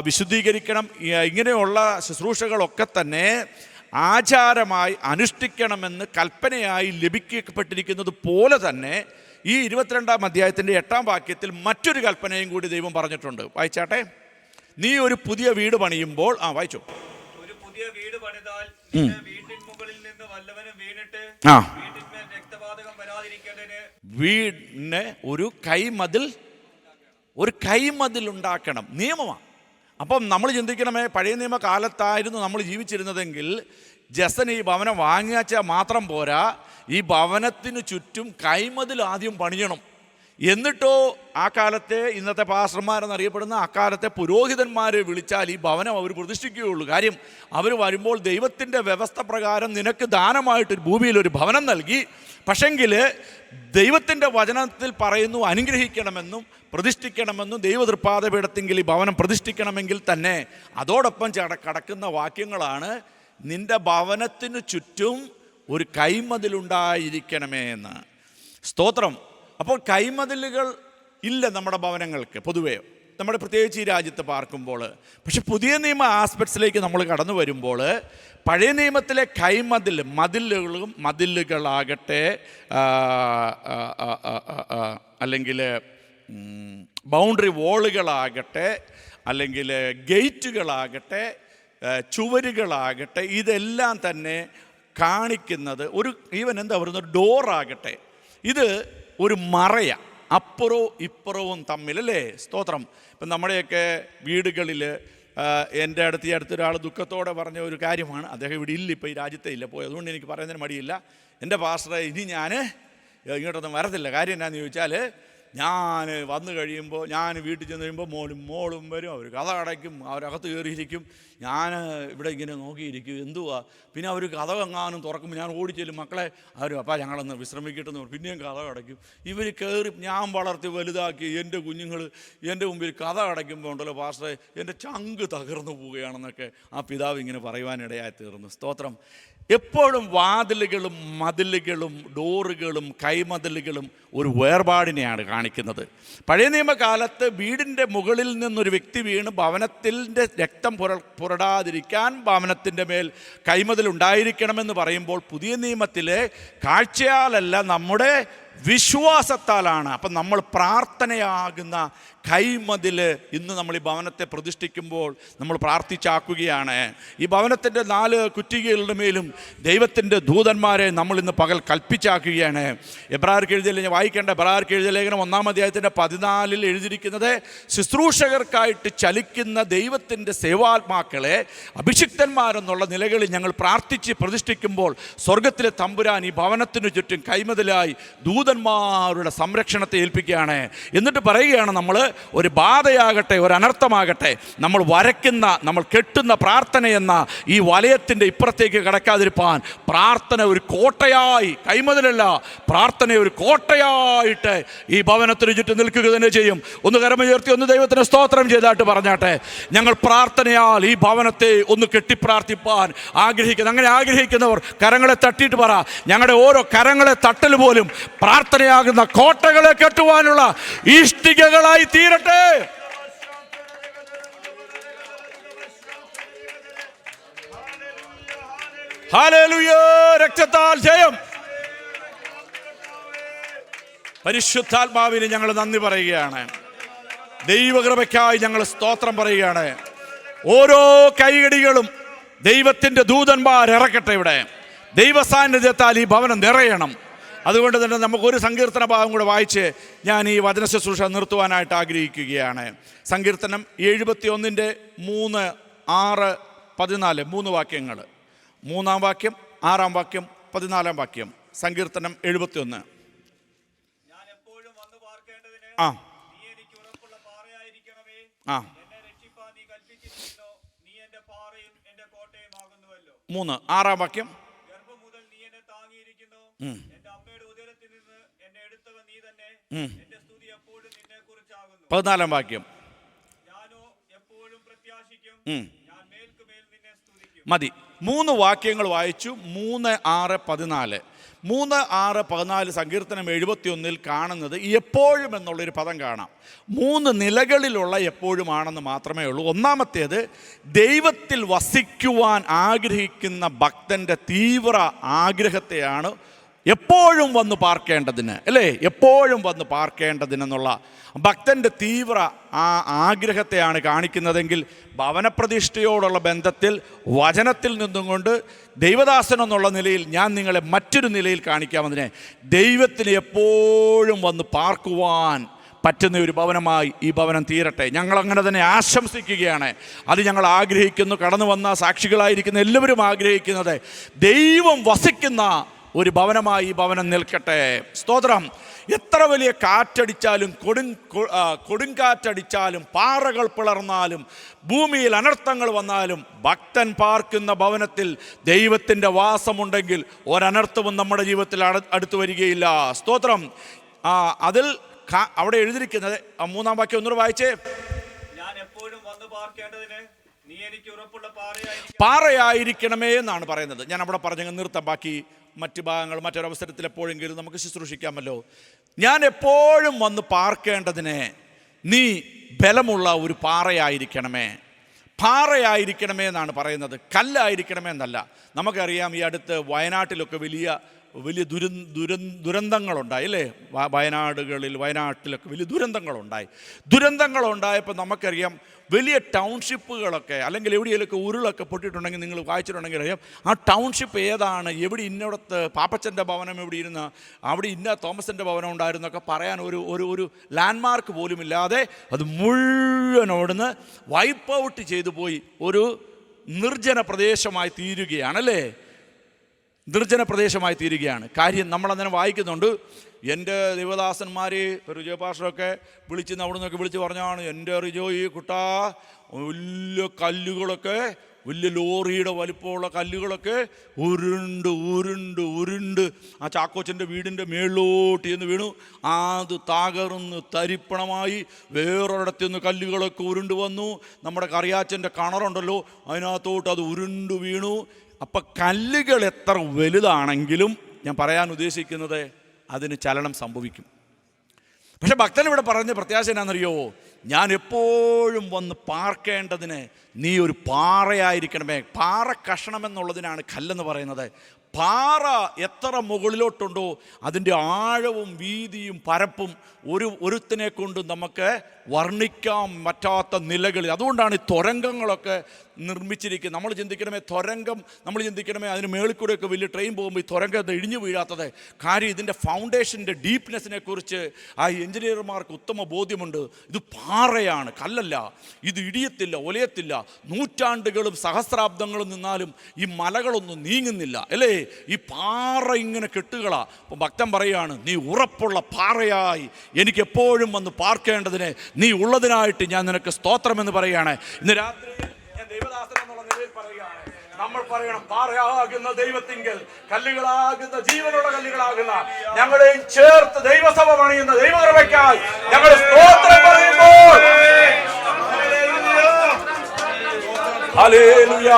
വിശുദ്ധീകരിക്കണം. ഇങ്ങനെയുള്ള ശുശ്രൂഷകളൊക്കെ തന്നെ ആചാരമായി അനുഷ്ഠിക്കണമെന്ന് കൽപ്പനയായി ലഭിക്കപ്പെട്ടിരിക്കുന്നത് പോലെ തന്നെ ഈ 22-ാം അധ്യായത്തിൻ്റെ 8-ാം വാക്യത്തിൽ മറ്റൊരു കൽപ്പനയും കൂടി ദൈവം പറഞ്ഞിട്ടുണ്ട്. വായിച്ചാട്ടെ. നീ ഒരു പുതിയ വീട് പണിയുമ്പോൾ വായിച്ചു. ഒരു പുതിയ വീട് പണിതാൽ വീട്ടിൻ മുകളിൽ നിന്ന് വല്ലവനും വീണിട്ട് വീട്ടിന്മേൽ രക്തപാതകം വരാതിരിക്കേണ്ടതിന് വീടിന് ഒരു കൈമതിൽ ഉണ്ടാക്കണം. നിയമമാണ്. അപ്പം നമ്മൾ ചിന്തിക്കണമേ, പഴയ നിയമ കാലത്തായിരുന്നു നമ്മൾ ജീവിച്ചിരുന്നതെങ്കിൽ ജസൻ ഈ ഭവനം വാങ്ങിയാച്ചാൽ മാത്രം പോരാ, ഈ ഭവനത്തിന് ചുറ്റും കൈമതിൽ ആദ്യം പണിയണം. എന്നിട്ടോ ആ കാലത്തെ ഇന്നത്തെ പാസ്റ്റർമാരെന്നറിയപ്പെടുന്ന അക്കാലത്തെ പുരോഹിതന്മാരെ വിളിച്ചാൽ ഈ ഭവനം അവർ പ്രതിഷ്ഠിക്കുകയുള്ളൂ. കാര്യം അവർ വരുമ്പോൾ ദൈവത്തിൻ്റെ വ്യവസ്ഥ പ്രകാരം നിനക്ക് ദാനമായിട്ട് ഭൂമിയിൽ ഒരു ഭവനം നൽകി. പക്ഷെങ്കിൽ ദൈവത്തിൻ്റെ വചനത്തിൽ പറയുന്നു അനുഗ്രഹിക്കണമെന്നും പ്രതിഷ്ഠിക്കണമെന്നും ദൈവതൃപാദപീഠത്തെങ്കിൽ ഈ ഭവനം പ്രതിഷ്ഠിക്കണമെങ്കിൽ തന്നെ അതോടൊപ്പം കടക്കുന്ന വാക്യങ്ങളാണ് നിന്റെ ഭവനത്തിനു ചുറ്റും ഒരു കൈമതിലുണ്ടായിരിക്കണമേ എന്ന്. സ്തോത്രം. അപ്പോൾ കൈമതിലുകൾ ഇല്ല നമ്മുടെ ഭവനങ്ങൾക്ക് പൊതുവേ, നമ്മുടെ പ്രത്യേകിച്ച് ഈ രാജ്യത്ത് പാർക്കുമ്പോൾ. പക്ഷെ പുതിയ നിയമ ആസ്പെക്ട്സിലേക്ക് നമ്മൾ കടന്നു വരുമ്പോൾ പഴയ നിയമത്തിലെ മതിലുകളാകട്ടെ അല്ലെങ്കിൽ ബൗണ്ടറി വോളുകളാകട്ടെ അല്ലെങ്കിൽ ഗേറ്റുകളാകട്ടെ ചുവരുകളാകട്ടെ ഇതെല്ലാം തന്നെ കാണിക്കുന്നത് ഈവൻ എന്താ പറയുന്നത് ഡോറാകട്ടെ ഇത് ഒരു മറയ അപ്പുറവും ഇപ്പുറവും തമ്മിൽ, അല്ലേ? സ്തോത്രം. ഇപ്പം നമ്മുടെയൊക്കെ വീടുകളിൽ എൻ്റെ അടുത്തൊരാൾ ദുഃഖത്തോടെ പറഞ്ഞ ഒരു കാര്യമാണ്. അദ്ദേഹം ഇവിടെ ഇല്ല, ഇപ്പോൾ ഈ രാജ്യത്തെ ഇല്ല, പോയി. അതുകൊണ്ട് എനിക്ക് പറയുന്നതിന് മടിയില്ല. എൻ്റെ പാസ്റ്ററെ ഇനി ഞാൻ ഇങ്ങോട്ടൊന്നും വരത്തില്ല. കാര്യം എന്നാന്ന് ചോദിച്ചാൽ ഞാൻ വന്നു കഴിയുമ്പോൾ ഞാൻ വീട്ടിൽ ചെന്ന് കഴിയുമ്പോൾ മോളും വരും, അവർ കഥ അടയ്ക്കും, അവരകത്ത് കയറിയിരിക്കും, ഞാൻ ഇവിടെ ഇങ്ങനെ നോക്കിയിരിക്കും, എന്തുവാ. പിന്നെ അവർ കഥ എങ്ങാനും തുറക്കുമ്പോൾ ഞാൻ ഓടിച്ചെല്ലും, മക്കളെ അപ്പം ഞങ്ങളൊന്ന് വിശ്രമിക്കട്ടെന്ന് പറഞ്ഞു. പിന്നെയും കഥ അടയ്ക്കും. ഇവർ കയറി ഞാൻ വളർത്തി വലുതാക്കി എൻ്റെ കുഞ്ഞുങ്ങൾ എൻ്റെ മുമ്പിൽ കഥ അടയ്ക്കുമ്പോൾ ഉണ്ടല്ലോ പാസ്റ്ററെ എൻ്റെ ചങ്ക് തകർന്നു പോവുകയാണെന്നൊക്കെ ആ പിതാവ് ഇങ്ങനെ പറയുവാനിടയായി തീർന്നു. സ്തോത്രം. എപ്പോഴും വാതിലുകളും മതിലുകളും ഡോറുകളും കൈമതിലുകളും ഒരു വേർപാടിനെയാണ് കാണിക്കുന്നത്. പഴയ നിയമകാലത്ത് വീടിൻ്റെ മുകളിൽ നിന്നൊരു വ്യക്തി വീണ് ഭവനത്തിൻ്റെ രക്തം പുരടാതിരിക്കാൻ ഭവനത്തിൻ്റെ മേൽ കൈമതിലുണ്ടായിരിക്കണമെന്ന് പറയുമ്പോൾ പുതിയ നിയമത്തിലെ കാഴ്ചയാലല്ല നമ്മുടെ വിശ്വാസത്താലാണ്. അപ്പം നമ്മൾ പ്രാർത്ഥനയാകുന്ന കൈമതിൽ ഇന്ന് നമ്മൾ ഈ ഭവനത്തെ പ്രതിഷ്ഠിക്കുമ്പോൾ നമ്മൾ പ്രാർത്ഥിച്ചാക്കുകയാണ്. ഈ ഭവനത്തിൻ്റെ 4 കുറ്റികളുടെ മേലും ദൈവത്തിൻ്റെ ദൂതന്മാരെ നമ്മൾ ഇന്ന് പകൽ കൽപ്പിച്ചാക്കുകയാണ്. എബ്രായർക്ക് എഴുതിയ വായിക്കേണ്ട എബ്രായർക്ക് എഴുതിയ ലേഖനം 1-ാം അധ്യായത്തിൻ്റെ 14 എഴുതിയിരിക്കുന്നത് ശുശ്രൂഷകർക്കായിട്ട് ചലിക്കുന്ന ദൈവത്തിൻ്റെ സേവാത്മാക്കളെ അഭിഷിക്തന്മാരെന്നുള്ള നിലകളിൽ ഞങ്ങൾ പ്രാർത്ഥിച്ച് പ്രതിഷ്ഠിക്കുമ്പോൾ സ്വർഗത്തിലെ തമ്പുരാൻ ഈ ഭവനത്തിനു ചുറ്റും കൈമതിലായി ദൂതന്മാരുടെ സംരക്ഷണത്തെ ഏൽപ്പിക്കുകയാണ്. എന്നിട്ട് പറയുകയാണ്, നമ്മൾ ഒരു ബാധയാകട്ടെ ഒരു അനർത്ഥമാകട്ടെ നമ്മൾ വരയ്ക്കുന്ന നമ്മൾ കെട്ടുന്ന പ്രാർത്ഥന എന്ന ഈ വലയത്തിൻ്റെ ഇപ്പുറത്തേക്ക് കടക്കാതിരിപ്പാൻ പ്രാർത്ഥന ഒരു കോട്ടയായി, കൈമതിലല്ല, പ്രാർത്ഥന ഒരു കോട്ടയായിട്ട് ഈ ഭവനത്തിന് ചുറ്റും നിൽക്കുക തന്നെ ചെയ്യും. ഒന്ന് കരമുയർത്തി ഒന്ന് ദൈവത്തിന് സ്തോത്രം ചെയ്തായിട്ട് പറഞ്ഞാട്ടെ. ഞങ്ങൾ പ്രാർത്ഥനയാൽ ഈ ഭവനത്തെ ഒന്ന് കെട്ടിപ്രാർത്ഥിപ്പാൻ ആഗ്രഹിക്കുന്നു. അങ്ങനെ ആഗ്രഹിക്കുന്നവർ കരങ്ങളെ തട്ടിയിട്ട് പറ, ഞങ്ങളുടെ ഓരോ കരങ്ങളെ തട്ടൽ പോലും പ്രാർത്ഥനയാകുന്ന കോട്ടകളെ കെട്ടുവാനുള്ള ഇഷ്ടികകളായി തീരട്ടെ. ഹല്ലേലൂയ. രക്തത്താൽ ജയം. പരിശുദ്ധാത്മാവിന് ഞങ്ങൾ നന്ദി പറയുകയാണ്. ദൈവകൃപയ്ക്കായി ഞങ്ങൾ സ്തോത്രം പറയുകയാണ്. ഓരോ കൈകടികളും ദൈവത്തിൻ്റെ ദൂതന്മാർ ഇറക്കട്ടെ. ഇവിടെ ദൈവസാന്നിധ്യത്താൽ ഈ ഭവനം നിറയണം. അതുകൊണ്ട് തന്നെ നമുക്കൊരു സങ്കീർത്തന ഭാഗം കൂടെ വായിച്ച് ഞാൻ ഈ വചന ശുശ്രൂഷ നിർത്തുവാനായിട്ട് ആഗ്രഹിക്കുകയാണ്. സങ്കീർത്തനം 71-ന്റെ 3, 6, 14 3 വാക്യങ്ങൾ. 3-ാം വാക്യം, 6-ാം വാക്യം, 14-ാം വാക്യം. സങ്കീർത്തനം 71. ഞാൻ എപ്പോഴും വന്നു പാർക്കേണ്ടതിന് നീ എനിക്ക് ഉറപ്പുള്ള പാറയായിരിക്കണമേ. എന്നെ രക്ഷിപ്പാൻ നീ കൽപ്പിച്ചിരിക്കുന്നു. നീ എന്റെ പാറയും എന്റെ കോട്ടയും ആകുന്നുവല്ലോ. 3, 6-ാം വാക്യം. ഗർഭം മുതൽ നീ എന്നെ താങ്ങിയിരിക്കുന്നു. എന്റെ അമ്മയുടെ ഉദരത്തിൽ നിന്ന് എന്നെ എടുത്തവൻ നീ തന്നെ. എന്റെ സ്തുതി എപ്പോഴും നിന്നെ കുറിച്ചാകുന്നു. 14-ാം വാക്യം. ഞാനോ എപ്പോഴും പ്രത്യാശിക്കും. ഞാൻ മേൽക്കുമേൽ നിന്നെ സ്തുതിക്കും. മതി. 3 വാക്യങ്ങൾ വായിച്ചു. 3, 6, 14. 3, 6, 14 സങ്കീർത്തനം 71 കാണുന്നത് എപ്പോഴും എന്നുള്ളൊരു പദം കാണാം. 3 നിലകളിലുള്ള എപ്പോഴുമാണെന്ന് മാത്രമേ ഉള്ളൂ. ഒന്നാമത്തേത് ദൈവത്തിൽ വസിക്കുവാൻ ആഗ്രഹിക്കുന്ന ഭക്തൻ്റെ തീവ്ര ആഗ്രഹത്തെയാണ് എപ്പോഴും വന്ന് പാർക്കേണ്ടതിന്, അല്ലേ? എപ്പോഴും വന്ന് പാർക്കേണ്ടതിനെന്നുള്ള ഭക്തൻ്റെ തീവ്ര ആ ആഗ്രഹത്തെയാണ് കാണിക്കുന്നതെങ്കിൽ ഭവനപ്രതിഷ്ഠയോടുള്ള ബന്ധത്തിൽ വചനത്തിൽ നിന്നും കൊണ്ട് ദൈവദാസൻ എന്നുള്ള നിലയിൽ ഞാൻ നിങ്ങളെ മറ്റൊരു നിലയിൽ കാണിക്കാമെന്നതിനെ ദൈവത്തിന് എപ്പോഴും വന്ന് പാർക്കുവാൻ പറ്റുന്ന ഒരു ഭവനമായി ഈ ഭവനം തീരട്ടെ. ഞങ്ങൾ അങ്ങനെ തന്നെ ആശംസിക്കുകയാണ്. അത് ഞങ്ങൾ ആഗ്രഹിക്കുന്നു. കടന്നു വന്ന സാക്ഷികളായിരിക്കുന്ന എല്ലാവരും ആഗ്രഹിക്കുന്നത് ദൈവം വസിക്കുന്ന ഒരു ഭവനമായി ഈ ഭവനം നിൽക്കട്ടെ. സ്തോത്രം. എത്ര വലിയ കാറ്റടിച്ചാലും കൊടുങ്കാറ്റടിച്ചാലും പാറകൾ പിളർന്നാലും ഭൂമിയിൽ അനർത്ഥങ്ങൾ വന്നാലും ഭക്തൻ പാർക്കുന്ന ഭവനത്തിൽ ദൈവത്തിൻ്റെ വാസമുണ്ടെങ്കിൽ ഒരനർത്ഥവും നമ്മുടെ ജീവിതത്തിൽ അടുത്തു വരികയില്ല. സ്തോത്രം. അതിൽ അവിടെ എഴുതിയിരിക്കുന്നത് 3-ാം വാക്യം ഒന്നുകൂടെ വായിച്ചേ. ഞാൻ എപ്പോഴും വന്ന് പാർക്കേണ്ടതിന് നീ എനിക്ക് ഉറപ്പുള്ള പാറയായിരിക്കണമേ എന്നാണ് പറയുന്നത്. ഞാൻ അവിടെ പറഞ്ഞങ്ങ് നിർത്താം. ബാക്കി മറ്റ് ഭാഗങ്ങൾ മറ്റൊരവസരത്തിൽ എപ്പോഴെങ്കിലും നമുക്ക് ശുശ്രൂഷിക്കാമല്ലോ. ഞാൻ എപ്പോഴും വന്ന് പാർക്കേണ്ടതിന് നീ ബലമുള്ള ഒരു പാറയായിരിക്കണമേ. പാറയായിരിക്കണമേ എന്നാണ് പറയുന്നത്, കല്ലായിരിക്കണമേ എന്നല്ല. നമുക്കറിയാം, ഈ അടുത്ത് വയനാട്ടിലൊക്കെ വലിയ ദുരന്തങ്ങളുണ്ടായി അല്ലേ? വയനാട്ടിലൊക്കെ വലിയ ദുരന്തങ്ങളുണ്ടായപ്പോൾ നമുക്കറിയാം വലിയ ടൗൺഷിപ്പുകളൊക്കെ അല്ലെങ്കിൽ എവിടെയെങ്കിലൊക്കെ ഉരുളൊക്കെ പൊട്ടിയിട്ടുണ്ടെങ്കിൽ നിങ്ങൾ വായിച്ചിട്ടുണ്ടെങ്കിൽ അറിയാം ആ ടൗൺഷിപ്പ് ഏതാണ്, എവിടെ ഇന്നടത്ത് പാപ്പച്ചൻ്റെ ഭവനം എവിടെ ഇരുന്ന് അവിടെ ഇന്ന തോമസിൻ്റെ ഭവനം ഉണ്ടായിരുന്നൊക്കെ പറയാൻ ഒരു ലാൻഡ്മാർക്ക് പോലുമില്ലാതെ അത് മുഴുവൻ അവിടുന്ന് വൈപ്പ് ഔട്ട് ചെയ്തു പോയി ഒരു നിർജ്ജന പ്രദേശമായി തീരുകയാണല്ലേ. നിർജ്ജന പ്രദേശമായി തീരുകയാണ്. കാര്യം നമ്മളങ്ങനെ വായിക്കുന്നുണ്ട്. എൻ്റെ ദൈവദാസന്മാർ റിജോ പാസ്റ്ററൊക്കെ വിളിച്ച് അവിടെ നിന്നൊക്കെ വിളിച്ച് പറഞ്ഞാണ്, എൻ്റെ റിജോ ഈ കുട്ടാ വലിയ കല്ലുകളൊക്കെ, വലിയ ലോറിയുടെ വലിപ്പമുള്ള കല്ലുകളൊക്കെ ഉരുണ്ട് ആ ചാക്കോച്ചൻ്റെ വീടിൻ്റെ മേളിലോട്ട് ചെന്ന് വീണു. അത് തകർന്ന് തരിപ്പണമായി വേറൊരിടത്തു നിന്ന് കല്ലുകളൊക്കെ ഉരുണ്ട് വന്നു. നമ്മുടെ കറിയാച്ചൻ്റെ കിണറുണ്ടല്ലോ അതിനകത്തോട്ട് അത് ഉരുണ്ട് വീണു. അപ്പം കല്ലുകൾ എത്ര വലുതാണെങ്കിലും ഞാൻ പറയാൻ ഉദ്ദേശിക്കുന്നത് അതിന് ചലനം സംഭവിക്കും. പക്ഷെ ഭക്തൻ ഇവിടെ പറഞ്ഞ പ്രത്യാശ എന്നാണെന്നറിയോ? ഞാൻ എപ്പോഴും വന്ന് പാർക്കേണ്ടതിന് നീ ഒരു പാറയായിരിക്കണമേ. പാറ കഷണമെന്നുള്ളതിനാണ് കല്ലെന്ന് പറയുന്നത്. പാറ എത്ര മുകളിലോട്ടുണ്ടോ അതിൻ്റെ ആഴവും വീതിയും പരപ്പും ഒരുത്തിനെ കൊണ്ട് നമുക്ക് വർണ്ണിക്കാൻ പറ്റാത്ത നിലകളിൽ. അതുകൊണ്ടാണ് ഈ തുരങ്കങ്ങളൊക്കെ നിർമ്മിച്ചിരിക്കുന്നത്. നമ്മൾ ചിന്തിക്കണമേ തുരങ്കം, നമ്മൾ ചിന്തിക്കണമേ അതിന് മേളിൽ കൂടെയൊക്കെ വലിയ ട്രെയിൻ പോകുമ്പോൾ ഈ തുരങ്കം ഇടിഞ്ഞു വീഴാത്തത്. കാര്യം ഇതിൻ്റെ ഫൗണ്ടേഷൻ്റെ ഡീപ്നെസ്സിനെ കുറിച്ച് ആ എഞ്ചിനീയർമാർക്ക് ഉത്തമ ബോധ്യമുണ്ട്. ഇത് പാറയാണ്, കല്ലല്ല. ഇത് ഇടിയത്തില്ല, ഒലയത്തില്ല. നൂറ്റാണ്ടുകളും സഹസ്രാബ്ദങ്ങളും നിന്നാലും ഈ മലകളൊന്നും നീങ്ങുന്നില്ല അല്ലേ? ഈ പാറ ഇങ്ങനെ കെട്ടുകളാ. അപ്പം ഭക്തൻ പറയാണ്, നീ ഉറപ്പുള്ള പാറയായി എനിക്ക് എപ്പോഴും വന്ന് പാർക്കേണ്ടതിന് നീ ഉള്ളതിനായിട്ട് ഞാൻ നിനക്ക് സ്തോത്രമെന്ന് പറയുകയാണ്. ഇന്ന് രാത്രി ഞാൻ ദൈവദാസൻ എന്നുള്ള നിലയിൽ പറയുകയാണ്, നമ്മൾ പറയണം, പാറയാകുന്ന ദൈവത്തിങ്കൽ കല്ലുകളാകുന്ന ജീവനുള്ള കല്ലുകളാകുന്ന ഞങ്ങളെയും ചേർത്ത് ദൈവസഭ പണിയുന്ന ദൈവകൃപയ്ക്കായി ഞങ്ങൾ സ്തോത്രം പറയുമ്പോൾ ഹല്ലേലൂയ.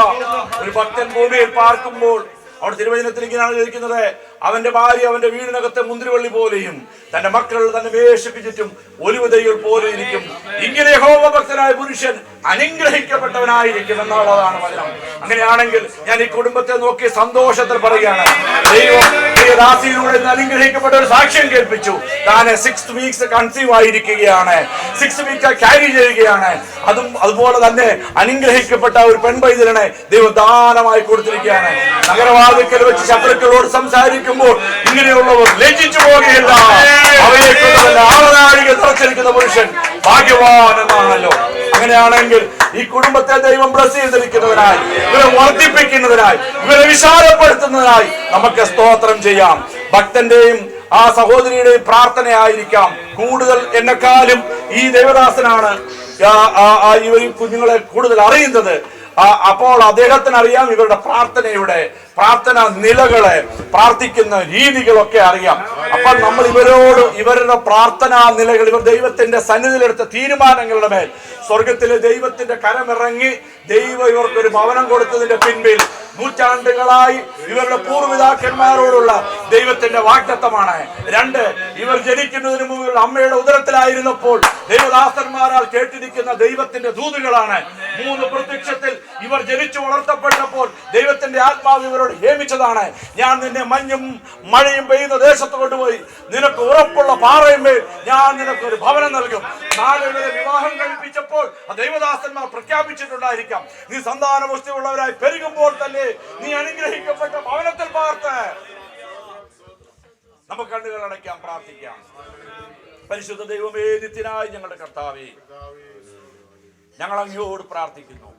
ഒരു ഭക്തൻ ഭൂമിയിൽ പാർക്കുമ്പോൾ അവിടെ തിരുവചനത്തിൽ ഇങ്ങനെയാണ് എഴുതിയിരിക്കുന്നത്, അവന്റെ ഭാര്യ അവന്റെ വീടിനകത്തെ മുന്തിരിവള്ളി പോലെയും തന്റെ മക്കൾ തന്നെ മേശയ്ക്ക് ചുറ്റും ഒലിവ് തൈകൾ പോലെ ഇരിക്കും. ഇങ്ങനെ യഹോവ ഭക്തനായ പുരുഷൻ അനുഗ്രഹിക്കപ്പെട്ടവനായിരിക്കും എന്നുള്ളതാണ് വചനം. അങ്ങനെയാണെങ്കിൽ ഞാൻ ഈ കുടുംബത്തെ നോക്കി സന്തോഷത്തിൽ പറയുകയാണ്, ദൈവം ദാസിയിലൂടെ അനുഗ്രഹിക്കപ്പെട്ട ഒരു സാക്ഷ്യം കേൾപ്പിച്ചു. താൻ 6 വീക്സ് കൺസീവ് ആയിരിക്കുകയാണ്, 6 വീക്സ് ക്യാരി ചെയ്യുകയാണ്. അതുപോലെ തന്നെ അനുഗ്രഹിക്കപ്പെട്ട ഒരു പെൺപൈതലിനെ ദൈവം ദാനമായി കൊടുത്തിരിക്കുകയാണ്. നഗരവാതിക്കൽ വെച്ച് ശത്രുക്കളോട് സംസാരിക്കുമ്പോൾ ഇങ്ങനെയുള്ളവർ ലജ്ജിച്ചു പോകുകയില്ല. അവയെ ആവനാഴിക നിറച്ചിരിക്കുന്ന പുരുഷൻ ഭാഗ്യവാൻ എന്നാണല്ലോ. അങ്ങനെയാണെങ്കിൽ ഈ കുടുംബത്തെ ദൈവം ബ്ലസ് ചെയ്തിരിക്കുന്നതിനായി, ഇവരെ വർദ്ധിപ്പിക്കുന്നതിനായി, ഇവരെ വിശാലപ്പെടുത്തുന്നതിനായി നമുക്ക് സ്തോത്രം ചെയ്യാം. ഭക്തന്റെയും ആ സഹോദരിയുടെയും പ്രാർത്ഥനയായിരിക്കാം കൂടുതൽ. എന്നെക്കാളും ഈ ദേവദാസനാണ് ഇവർ കുഞ്ഞുങ്ങളെ കൂടുതൽ അറിയുന്നത്. അപ്പോൾ അദ്ദേഹത്തിന് അറിയാം ഇവരുടെ പ്രാർത്ഥന നിലകളെ, പ്രാർത്ഥിക്കുന്ന രീതികളൊക്കെ അറിയാം. അപ്പോൾ നമ്മൾ ഇവരുടെ പ്രാർത്ഥനാ നിലകൾ, ഇവർ ദൈവത്തിന്റെ സന്നിധിയിലെടുത്ത തീരുമാനങ്ങളുടെ മേൽ സ്വർഗത്തിലെ ദൈവത്തിന്റെ കരമിറങ്ങി ദൈവം ഇവർക്കൊരു ഭവനം കൊടുത്തതിന്റെ പിൻപിൽ നൂറ്റാണ്ടുകളായി ഇവരുടെ പൂർവ്വപിതാക്കന്മാരോടുള്ള ദൈവത്തിന്റെ വാഗ്ദത്തമാണ്. 2, ഇവർ ജനിക്കുന്നതിന് മുമ്പ് അമ്മയുടെ ഉദരത്തിലായിരുന്നപ്പോൾ ദൈവദാസന്മാരാൽ കേട്ടിരിക്കുന്ന ദൈവത്തിന്റെ ദൂതുകളാണ്. 3 പ്രത്യക്ഷത്തിൽ ഇവർ ജനിച്ചു വളർത്തപ്പെട്ടപ്പോൾ ദൈവത്തിന്റെ ആത്മാവ് ഇവരോട് ഹേമിച്ചതാണ്, ഞാൻ നിന്നെ മഞ്ഞും മഴയും പെയ്യുന്ന ദേശത്ത് കൊണ്ടുപോയി നിനക്ക് ഉറപ്പുള്ള പാറയുമേൽ ഞാൻ നിനക്കൊരു ഭവനം നൽകും. 4 ഇവരെ വിവാഹം കഴിപ്പിച്ചപ്പോൾ ദൈവദാസന്മാർ പ്രഖ്യാപിച്ചിട്ടുണ്ടായിരിക്കാം, നീ സന്താനപുഷ്ടിയുള്ളവരായി പെരുകുമ്പോൾ തന്നെ നീ അനുഗ്രഹിക്കപ്പെട്ട ഭവനത്തിൽ പാർത്ത്. നമുക്ക് കണ്ണുകൾ അടയ്ക്കാം, പ്രാർത്ഥിക്കാം. പരിശുദ്ധ ദൈവമേ, നിത്യനായ ഞങ്ങളുടെ കർത്താവേ, ഞങ്ങൾ അങ്ങയോട് പ്രാർത്ഥിക്കുന്നു.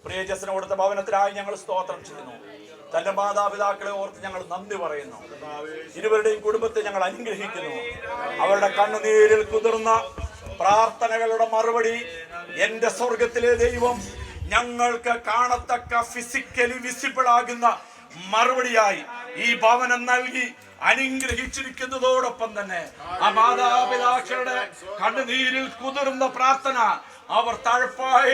പ്രിയജസന് കൊടുത്ത ഭവനത്തിനായി ഞങ്ങൾ സ്തോത്രം ചെയ്യുന്നു. തന്റെ മാതാപിതാക്കളെ ഓർത്ത് ഞങ്ങൾ നന്ദി പറയുന്നു. ഇരുവരുടെയും കുടുംബത്തെ ഞങ്ങൾ അനുഗ്രഹിക്കുന്നു. അവരുടെ കണ്ണുനീരിൽ കുതിർന്ന പ്രാർത്ഥനകളുടെ മറുപടി എന്റെ സ്വർഗത്തിലെ ദൈവം ഞങ്ങൾക്ക് കാണത്തക്ക ഫിസിക്കലി വിസിബിൾ ആകുന്ന മറുപടിയായി ഈ ഭവനം നൽകി അനുഗ്രഹിച്ചിരിക്കുന്നതോടൊപ്പം തന്നെ ആ മാതാപിതാക്കളുടെ കണ്ണുനീരിൽ കുതിർന്ന പ്രാർത്ഥന അവർ തഴപ്പായ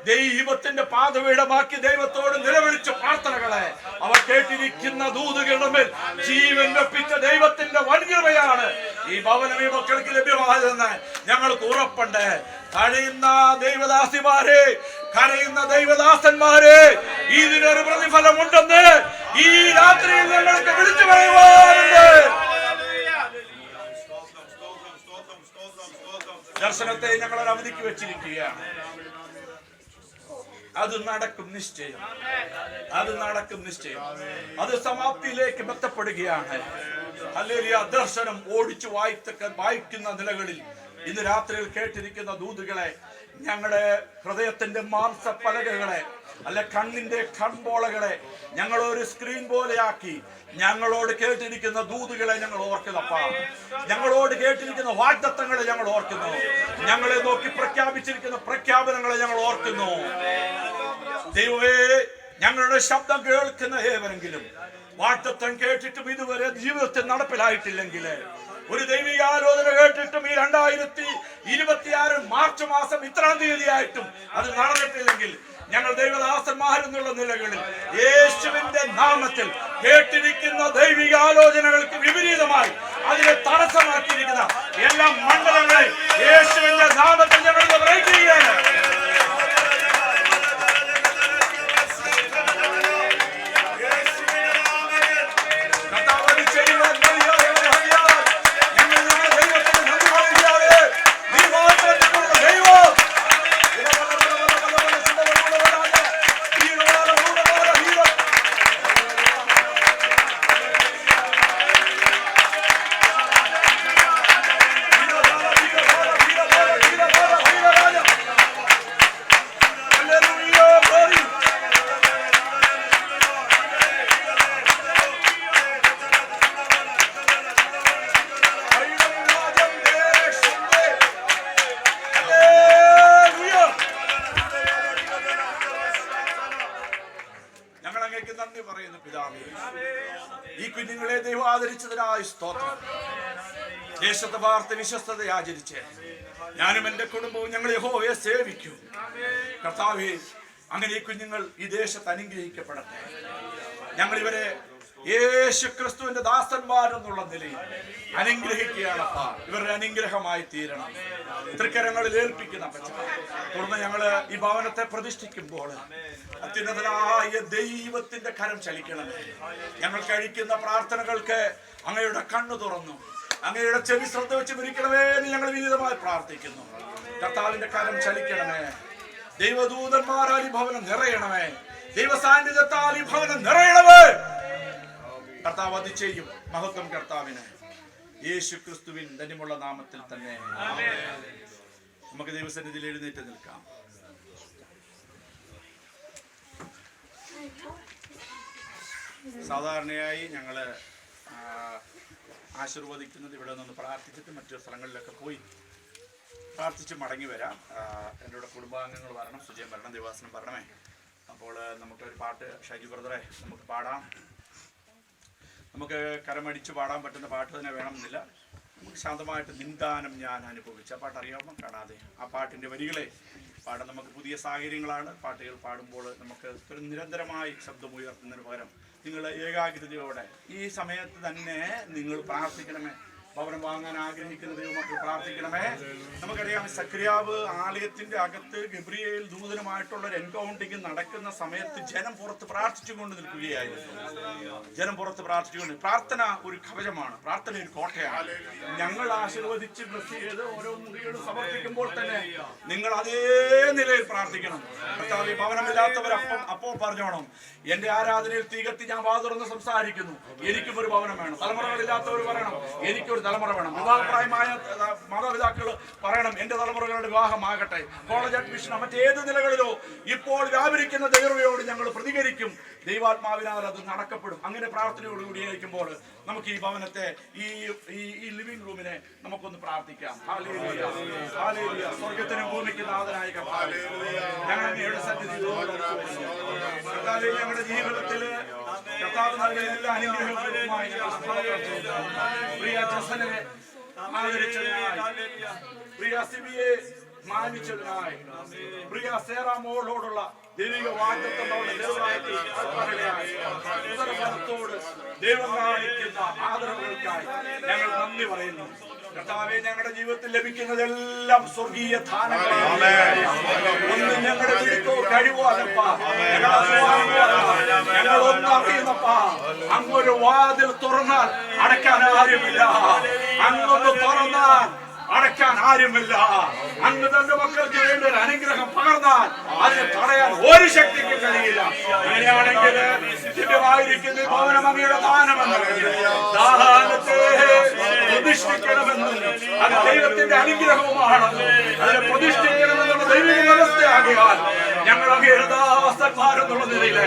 ദൈവത്തിന്റെ പാദപീഠമാക്കി ദൈവത്തോട് നിലവിളിച്ച പ്രാർത്ഥനകളെ അവർ കേട്ടിരിക്കുന്ന ദൂതുകളുടെ മേൽ ജീവൻ വെപ്പിച്ച ദൈവത്തിന്റെ വൻകൃപയാണ് ഈ ഭവനം ഈ മക്കൾക്ക് ലഭ്യമായതെന്ന് ഞങ്ങൾക്ക് ഉറപ്പുണ്ട്. കഴിയുന്ന ദൈവദാസിമാരെ, കരയുന്ന ദൈവദാസന്മാരെ, ഇതിനൊരു പ്രതിഫലമുണ്ടെന്ന് ഈ രാത്രിയിൽ ഞങ്ങൾക്ക് വിളിച്ചു പറയുവാനുണ്ട്. ദർശനത്തെ ഞങ്ങൾ ഒരു അവധിക്ക് വെച്ചിരിക്കുകയാണ്. അത് നടക്കും നിശ്ചയം, അത് നടക്കും നിശ്ചയം. അത് സമാപ്തിയിലേക്ക് ബന്ധപ്പെടുകയാണ്. ഹല്ലേലൂയ. ദർശനം ഓടിച്ചു വായിക്കുന്ന നിലകളിൽ ഇന്ന് രാത്രിയിൽ കേട്ടിരിക്കുന്ന ദൂതുകളെ, ഞങ്ങളുടെ ഹൃദയത്തിന്റെ മാംസപ്പലകകളെ അല്ല കണ്ണിന്റെ കൺപോളകളെ ഞങ്ങളൊരു സ്ക്രീൻ പോലെയാക്കി ഞങ്ങളോട് കേട്ടിരിക്കുന്ന ദൂതുകളെ ഞങ്ങൾ ഓർക്കുന്നപ്പ, ഞങ്ങളോട് കേട്ടിരിക്കുന്ന വാഗ്ദത്തങ്ങളെ ഞങ്ങൾ ഓർക്കുന്നു. ഞങ്ങളെ നോക്കി പ്രഖ്യാപിച്ചിരിക്കുന്ന പ്രഖ്യാപനങ്ങളെ ഞങ്ങൾ ഓർക്കുന്നു. ദൈവമേ, ഞങ്ങളുടെ ശബ്ദം കേൾക്കുന്ന ഏവരെങ്കിലും വാഗ്ദത്തം കേട്ടിട്ടും ഇതുവരെ ജീവിതത്തിൽ നടപ്പിലായിട്ടില്ലെങ്കിൽ, ഒരു ദൈവികാലോചന കേട്ടിട്ടും ഈ 2026 മാർച്ച് മാസം ഇത്രാം തീയതിയായിട്ടും അത് നടന്നിട്ടില്ലെങ്കിൽ, ഞങ്ങൾ ദൈവദാസന്മാരെന്നുള്ള നിലകളിൽ യേശുവിന്റെ നാമത്തിൽ കേട്ടിരിക്കുന്ന ദൈവികാലോചനകൾക്ക് വിപരീതമായി അതിനെ തടസ്സമാക്കിയിരിക്കുന്ന എല്ലാ മണ്ഡലങ്ങളെ യേശുവിന്റെ നാമത്തിൽ ഞങ്ങൾ ബ്രേക്ക് ചെയ്യുകയാണ്. ഈ കുഞ്ഞുങ്ങളെ ദൈവം ആദരിച്ചതിനായി സ്തോത്രം. ദേശത്തെ വാർത്ത വിശ്വസ്തത ആചരിച്ച് ഞാനും എന്റെ കുടുംബവും ഞങ്ങൾ യഹോവയെ സേവിക്കും. കർത്താവേ, അങ്ങനെ ഈ കുഞ്ഞുങ്ങൾ ഈ ദേശത്ത് അനുഗ്രഹിക്കപ്പെടട്ടെ. ഞങ്ങൾ ഇവരെ യേശു ക്രിസ്തുവിന്റെ ദാസന്മാരെന്നുള്ള നിലയിൽ അനുഗ്രഹിക്കുകയാണപ്പ. ഇവരുടെ അനുഗ്രഹമായി തീരണം. തൃക്കരങ്ങളിൽ ഏൽപ്പിക്കുന്ന തുടർന്ന് ഞങ്ങള് ഈ ഭവനത്തെ പ്രതിഷ്ഠിക്കുമ്പോൾ അത്യുന്നതനായ ദൈവത്തിന്റെ കരം ചലിക്കണമേ. ഞങ്ങൾ കഴിക്കുന്ന പ്രാർത്ഥനകൾക്ക് അങ്ങയുടെ കണ്ണു തുറന്നു അങ്ങയുടെ ചെവി ശ്രദ്ധ വെച്ച് വിരിക്കണമേ എന്ന് ഞങ്ങൾ വിനീതമായി പ്രാർത്ഥിക്കുന്നു. കർത്താവിന്റെ കരം ചലിക്കണമേ. ദൈവദൂതന്മാരാൽ ഈ ഭവനം നിറയണമേ. ദൈവ സാന്നിധ്യത്താൽ ഈ ഭവനം നിറയണമേ. കർത്താവ് അത് ചെയ്യും. മഹത്വം കർത്താവിന്. യേശു ക്രിസ്തുവിൻ ധന്യമുള്ള നാമത്തിൽ തന്നെ. നമുക്ക് ദൈവസന്നിധിയിൽ എഴുന്നേറ്റ് നിൽക്കാം. സാധാരണയായി ഞങ്ങള് ആശീർവദിക്കുന്നത് ഇവിടെ നിന്ന് പ്രാർത്ഥിച്ചിട്ട് മറ്റു സ്ഥലങ്ങളിലൊക്കെ പോയി പ്രാർത്ഥിച്ച് മടങ്ങി വരാം. എൻ്റെ കൂടെ കുടുംബാംഗങ്ങൾ വരണം, സുജയം വരണം, ദേവാസനം വരണമേ. അപ്പോൾ നമുക്കൊരു പാട്ട് ഷൈജു ബ്രദറെ നമുക്ക് പാടാം. നമുക്ക് കരമടിച്ച് പാടാൻ പറ്റുന്ന പാട്ട് തന്നെ വേണമെന്നില്ല. നമുക്ക് ശാന്തമായിട്ട് നിന്ദാനം ഞാൻ അനുഭവിച്ച പാട്ട് അറിയാമോ? കാണാതെ ആ പാട്ടിൻ്റെ വരികളെ പാടാൻ നമുക്ക് പുതിയ സാഹചര്യങ്ങളാണ്. പാട്ടുകൾ പാടുമ്പോൾ നമുക്ക് ഒരു നിരന്തരമായി ശബ്ദമുയർത്തുന്നതിന് പകരം നിങ്ങൾ ഏകാഗ്രതയോടെ ഈ സമയത്ത് തന്നെ നിങ്ങൾ പ്രാർത്ഥിക്കണമേ. ഭവനം വാങ്ങാൻ ആഗ്രഹിക്കുന്ന ദൈവമക്കൾ പ്രാർത്ഥിക്കണമേ. നമുക്കറിയാം, സക്രിയാവ് ആലയത്തിന്റെ അകത്ത് ഗബ്രിയേൽ ദൂതനുമായിട്ടുള്ള ഒരു എൻകൗണ്ടിങ് നടക്കുന്ന സമയത്ത് ജനം പുറത്ത് പ്രാർത്ഥിച്ചുകൊണ്ട് നിൽക്കുകയായിരുന്നു. ജനം പുറത്ത് പ്രാർത്ഥിച്ചുകൊണ്ട്. പ്രാർത്ഥന ഒരു കവചമാണ്, പ്രാർത്ഥന ഒരു കോട്ടയാണ്. ഞങ്ങൾ ആശീർവദിച്ച് ബ്ലസ് ചെയ്ത് ഓരോ മുറികളും സമർപ്പിക്കുമ്പോൾ തന്നെ നിങ്ങൾ അതേ നിലയിൽ പ്രാർത്ഥിക്കണം. കർത്താവേ, ഭവനമില്ലാത്തവർ അപ്പോൾ പറഞ്ഞോണം, എന്റെ ആരാധനയിൽ തീകത്തി ഞാൻ വാതുറന്ന് സംസാരിക്കുന്നു, എനിക്കും ഒരു ഭവനം വേണം. തലമുറകളില്ലാത്തവർ പറയണം, എനിക്കൊരു തലമുറ വേണം. വിവാഹപ്രായമായ മാതാപിതാക്കൾ പറയണം, എന്റെ തലമുറകളുടെ വിവാഹമാകട്ടെ. കോളേജ് അഡ്മിഷനോ മറ്റേത് നിലകളിലോ ഇപ്പോൾ വ്യാപരിക്കുന്ന ദൈവയോട് ഞങ്ങൾ പ്രതികരിക്കും. ദൈവാത്മാവിനാൽ അത് നടക്കപ്പെടും. അങ്ങനെ പ്രാർത്ഥനയോടുകൂടി ആയിരിക്കുമ്പോൾ നമുക്ക് ഈ ഭവനത്തെ, ഈ ലിവിംഗ് റൂമിനെ നമുക്കൊന്ന് പ്രാർത്ഥിക്കാം. Hallelujah, hallelujah. സ്വർഗ്ഗത്തിനും ഭൂമിക്കും നാഥനായ കർത്താവേ, ഞങ്ങൾ അങ്ങയുടെ സന്നിധിയിൽ കർത്താവേ, ഞങ്ങളുടെ ജീവിതത്തിൽ കർത്താവ് നൽകിയ എല്ലാ അനുഗ്രഹങ്ങളുമായി ഞങ്ങൾ സ്തോത്രം ചെയ്യുന്നു. പ്രിയ ജസനെ ആദരിച്ചതിനായി, പ്രിയ സിബിയെ മാനിച്ചതിനായി, പ്രിയ സേറാമോളോടുള്ള ദൈവിക വാഗ്ദത്തങ്ങളുടെ ഉദരഫലത്തോട് ദൈവം കാണിക്കുന്ന ആദരവുകൾക്കായി ഞങ്ങൾ നന്ദി പറയുന്നു. കർത്താവേ, ഞങ്ങളുടെ ജീവിതത്തിൽ ലഭിക്കുന്നതെല്ലാം സ്വർഗീയ ദാനങ്ങളാണ്. ഒന്നും ഞങ്ങളുടെ ജീവിതത്തോ കഴിവോ അല്ലപ്പാ, ഞങ്ങൾ ഒന്നറിയുന്നപ്പാ, അങ്ങൊരു വാതിൽ തുറന്നാൽ അടയ്ക്കാൻ ആരുമില്ല. അങ്ങൊന്ന് തുറന്നാൽ അടയ്ക്കാൻ ആരുമില്ല. അങ്ങ് തന്റെ മക്കൾക്ക് വേണ്ടി ഒരു അനുഗ്രഹം പകർന്നാൽ അതിനെ തടയാൻ ഒരു ശക്തിക്കും കഴിയില്ല. അങ്ങനെയാണെങ്കിൽ ദിവ്യമായിരിക്കുന്ന ഭവനം അങ്ങയുടെ ദാനമെന്ന്, ദാനത്തെ പ്രതിഷ്ഠിക്കണമെന്ന്, അത് ദൈവത്തിന്റെ അനുഗ്രഹവുമാണ്. അതിനെ പ്രതിഷ്ഠിക്കണമെന്നുള്ള ദൈവിക വ്യവസ്ഥയാകിയാൽ ഞങ്ങൾ അങ്ങയുടെ ദാസന്മാരെന്നുള്ള നിലയില്,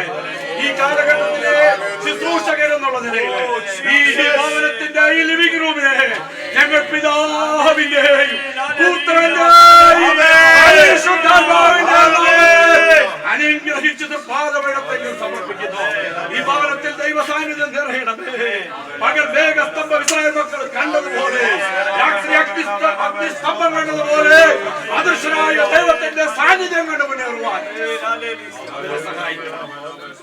ഈ കാലഘട്ടത്തിലെ ശുശ്രൂഷകരെന്നുള്ള നിലയില്, ഈ ഭവനത്തിന്റെ ഈ ലിവിംഗ് റൂമിനെ ഞങ്ങൾ പിതാവിന്റെയും പുത്രന്റെയും അനുഗ്രഹിച്ചത് പാദപീഠത്തിൽ സമർപ്പിക്കുന്നു. ഈ ഭവനത്തിൽ ദൈവ സാന്നിധ്യം നിറയണമേ. പകൽ മേഘസ്തംഭം ഇസ്രായേൽ മക്കൾ കണ്ടതുപോലെ, അഗ്നിസ്തംഭം കണ്ടതുപോലെ അദൃശ്യനായ ദൈവത്തിന്റെ സാന്നിധ്യം കണ്ട് മുന്നേറുവാൻ സഹായിക്കണം.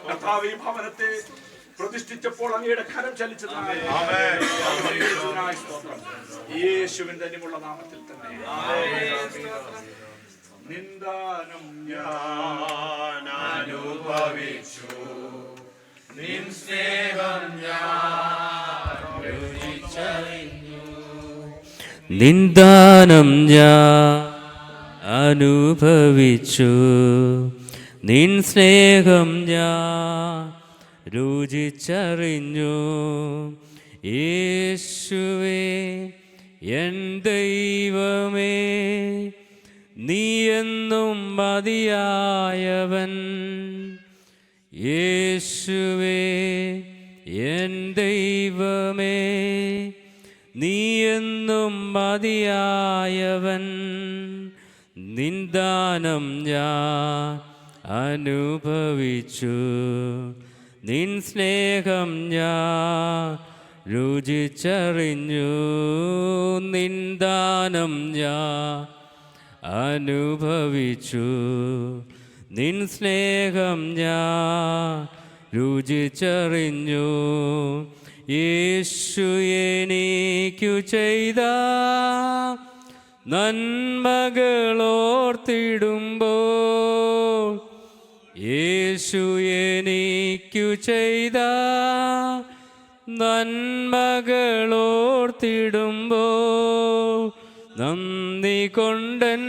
കർത്താവ് ഈ ഭവനത്തെ പ്രതിഷ്ഠിച്ചപ്പോൾ അങ്ങയുടെ കരം ചലിച്ചതായി സ്തോത്രം. യേശുവിന്റെ ധന്യമുള്ള നാമത്തിൽ തന്നെ. നിന്ദാനം ഞാൻ അനുഭവിച്ചു, നിൻ സ്നേഹം ഞാൻ രുചിച്ചറിഞ്ഞു. നിന്ദാനം ഞാൻ അനുഭവിച്ചു, നിൻ സ്നേഹം ഞാൻ രുചിച്ചറിഞ്ഞു. യേശുവേ എൻ ദൈവമേ, നീ എന്നും മതിയായവൻ. യേശുവേ എൻ ദൈവമേ, നീ എന്നും മതിയായവൻ. നിന്ദാനം ഞാൻ അനുഭവിച്ചു, നിൻ സ്നേഹം ഞാൻ രുചിച്ചറിഞ്ഞു. നിന്ദാനം ഞാൻ അനുഭവിച്ചു, നിൻ സ്നേഹം ഞാൻ രുചിച്ചറിഞ്ഞു. യേശു എനിക്കു ചെയ്ത നന്മകളോർത്തിടുമ്പോൾ, യേശു എനിക്കു ചെയ്ത നന്മകളോർത്തിടുമ്പോൾ, നന്ദി കൊണ്ടൻ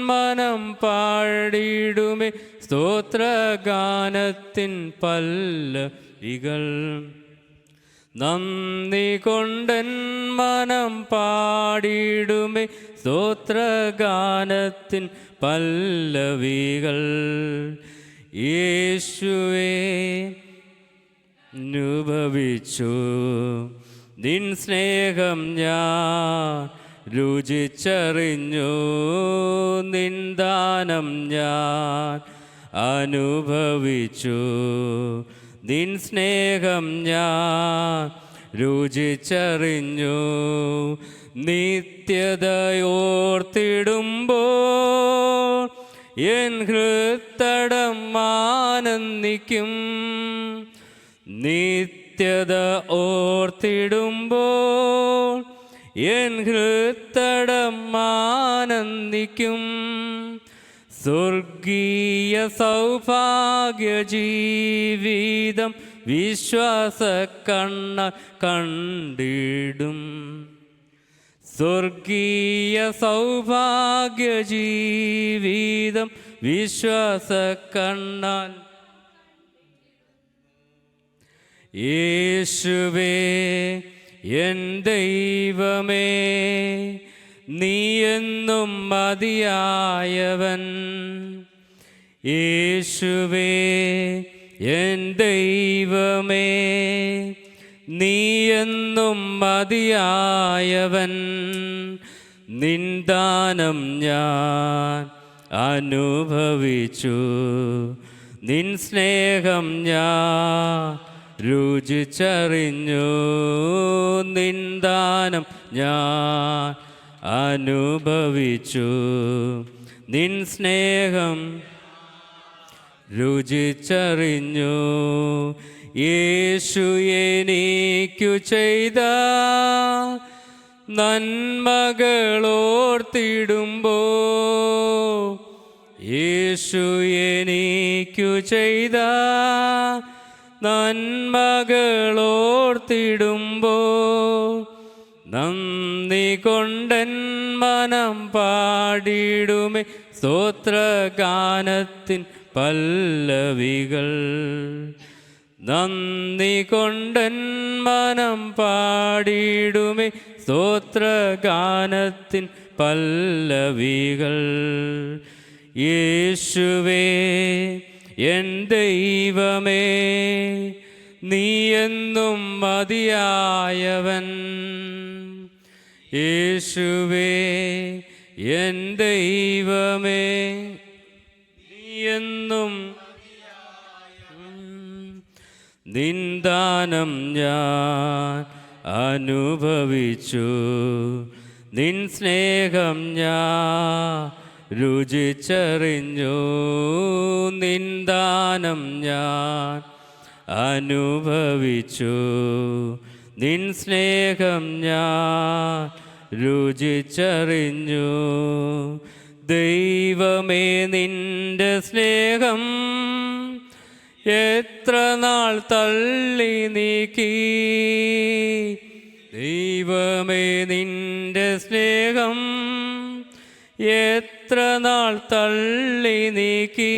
മനം പാടിടുമേ സ്തോത്രഗാനത്തിൻ പല്ലവികൾ. നന്ദി കൊണ്ടൻ മനം പാടിടുമേ സ്തോത്രഗാനത്തിൻ പല്ലവികൾ. യേശുവേ അനുഭവിച്ചു, നിൻ സ്നേഹം ഞാൻ രുചിച്ചറിഞ്ഞു. നിന്ദാനം ഞാൻ അനുഭവിച്ചു, നിൻ സ്നേഹം ഞാൻ രുചിച്ചറിഞ്ഞു. നിത്യതയോർത്തിടുമ്പോൾ എൻ ഹൃത്തടം ആനന്ദിക്കും. നിത്യത ഓർത്തിടുമ്പോൾ എൻ ഹൃത്തടം ആനന്ദിക്കും. സ്വർഗീയ സൗഭാഗ്യ ജീവിതം വിശ്വാസ കണ്ണ കണ്ടിടും. സ്വർഗീയ സൗഭാഗ്യ ജീവിതം വിശ്വാസ കണ്ണാൽ. യേശുവേ എൻ ദൈവമേ, നീ എന്നും മതിയായവൻ. യേശുവേ, എൻ ദൈവമേ, നീ എന്നും മതിയായവൻ. നിന്ദാനം ഞാൻ അനുഭവിച്ചു, നിൻ സ്നേഹം ഞാൻ രുചിച്ചറിഞ്ഞു. നിന്ദാനം ഞാൻ അനുഭവിച്ചു, നിൻ സ്നേഹം രുചിച്ചറിഞ്ഞു. യേശു എനിക്കു ചെയ്ത നന്മകളോർത്തിടുമ്പോ, യേശു എനിക്കു ചെയ്ത നന്മകളോർത്തിടുമ്പോ, നന്ദി കൊണ്ടൻ മനം പാടിടുമേ സ്തോത്രഗാനത്തിൻ പല്ലവികൾ. നന്ദി കൊണ്ടൻ മനം പാടിടുമേ സ്തോത്രഗാനത്തിൻ പല്ലവികൾ. യേശുവേ, എൻ ദൈവമേ, നീ എന്നും മതിയായവൻ. യേശുവേ, എൻ ദൈവമേ, നീ എന്നും നിന്ദാനം ഞാൻ അനുഭവിച്ചു, നിൻ സ്നേഹം ഞാൻ രുചിച്ചറിഞ്ഞു. നിന്ദാനം ഞാൻ അനുഭവിച്ചു, നിൻ സ്നേഹം ഞാൻ രുചിച്ചറിഞ്ഞു. ദൈവമേ, നിന്റെ സ്നേഹം എത്ര നാൾ തള്ളി നീക്കി. ദൈവമേ, നിന്റെ സ്നേഹം എത്ര നാൾ തള്ളി നീക്കി.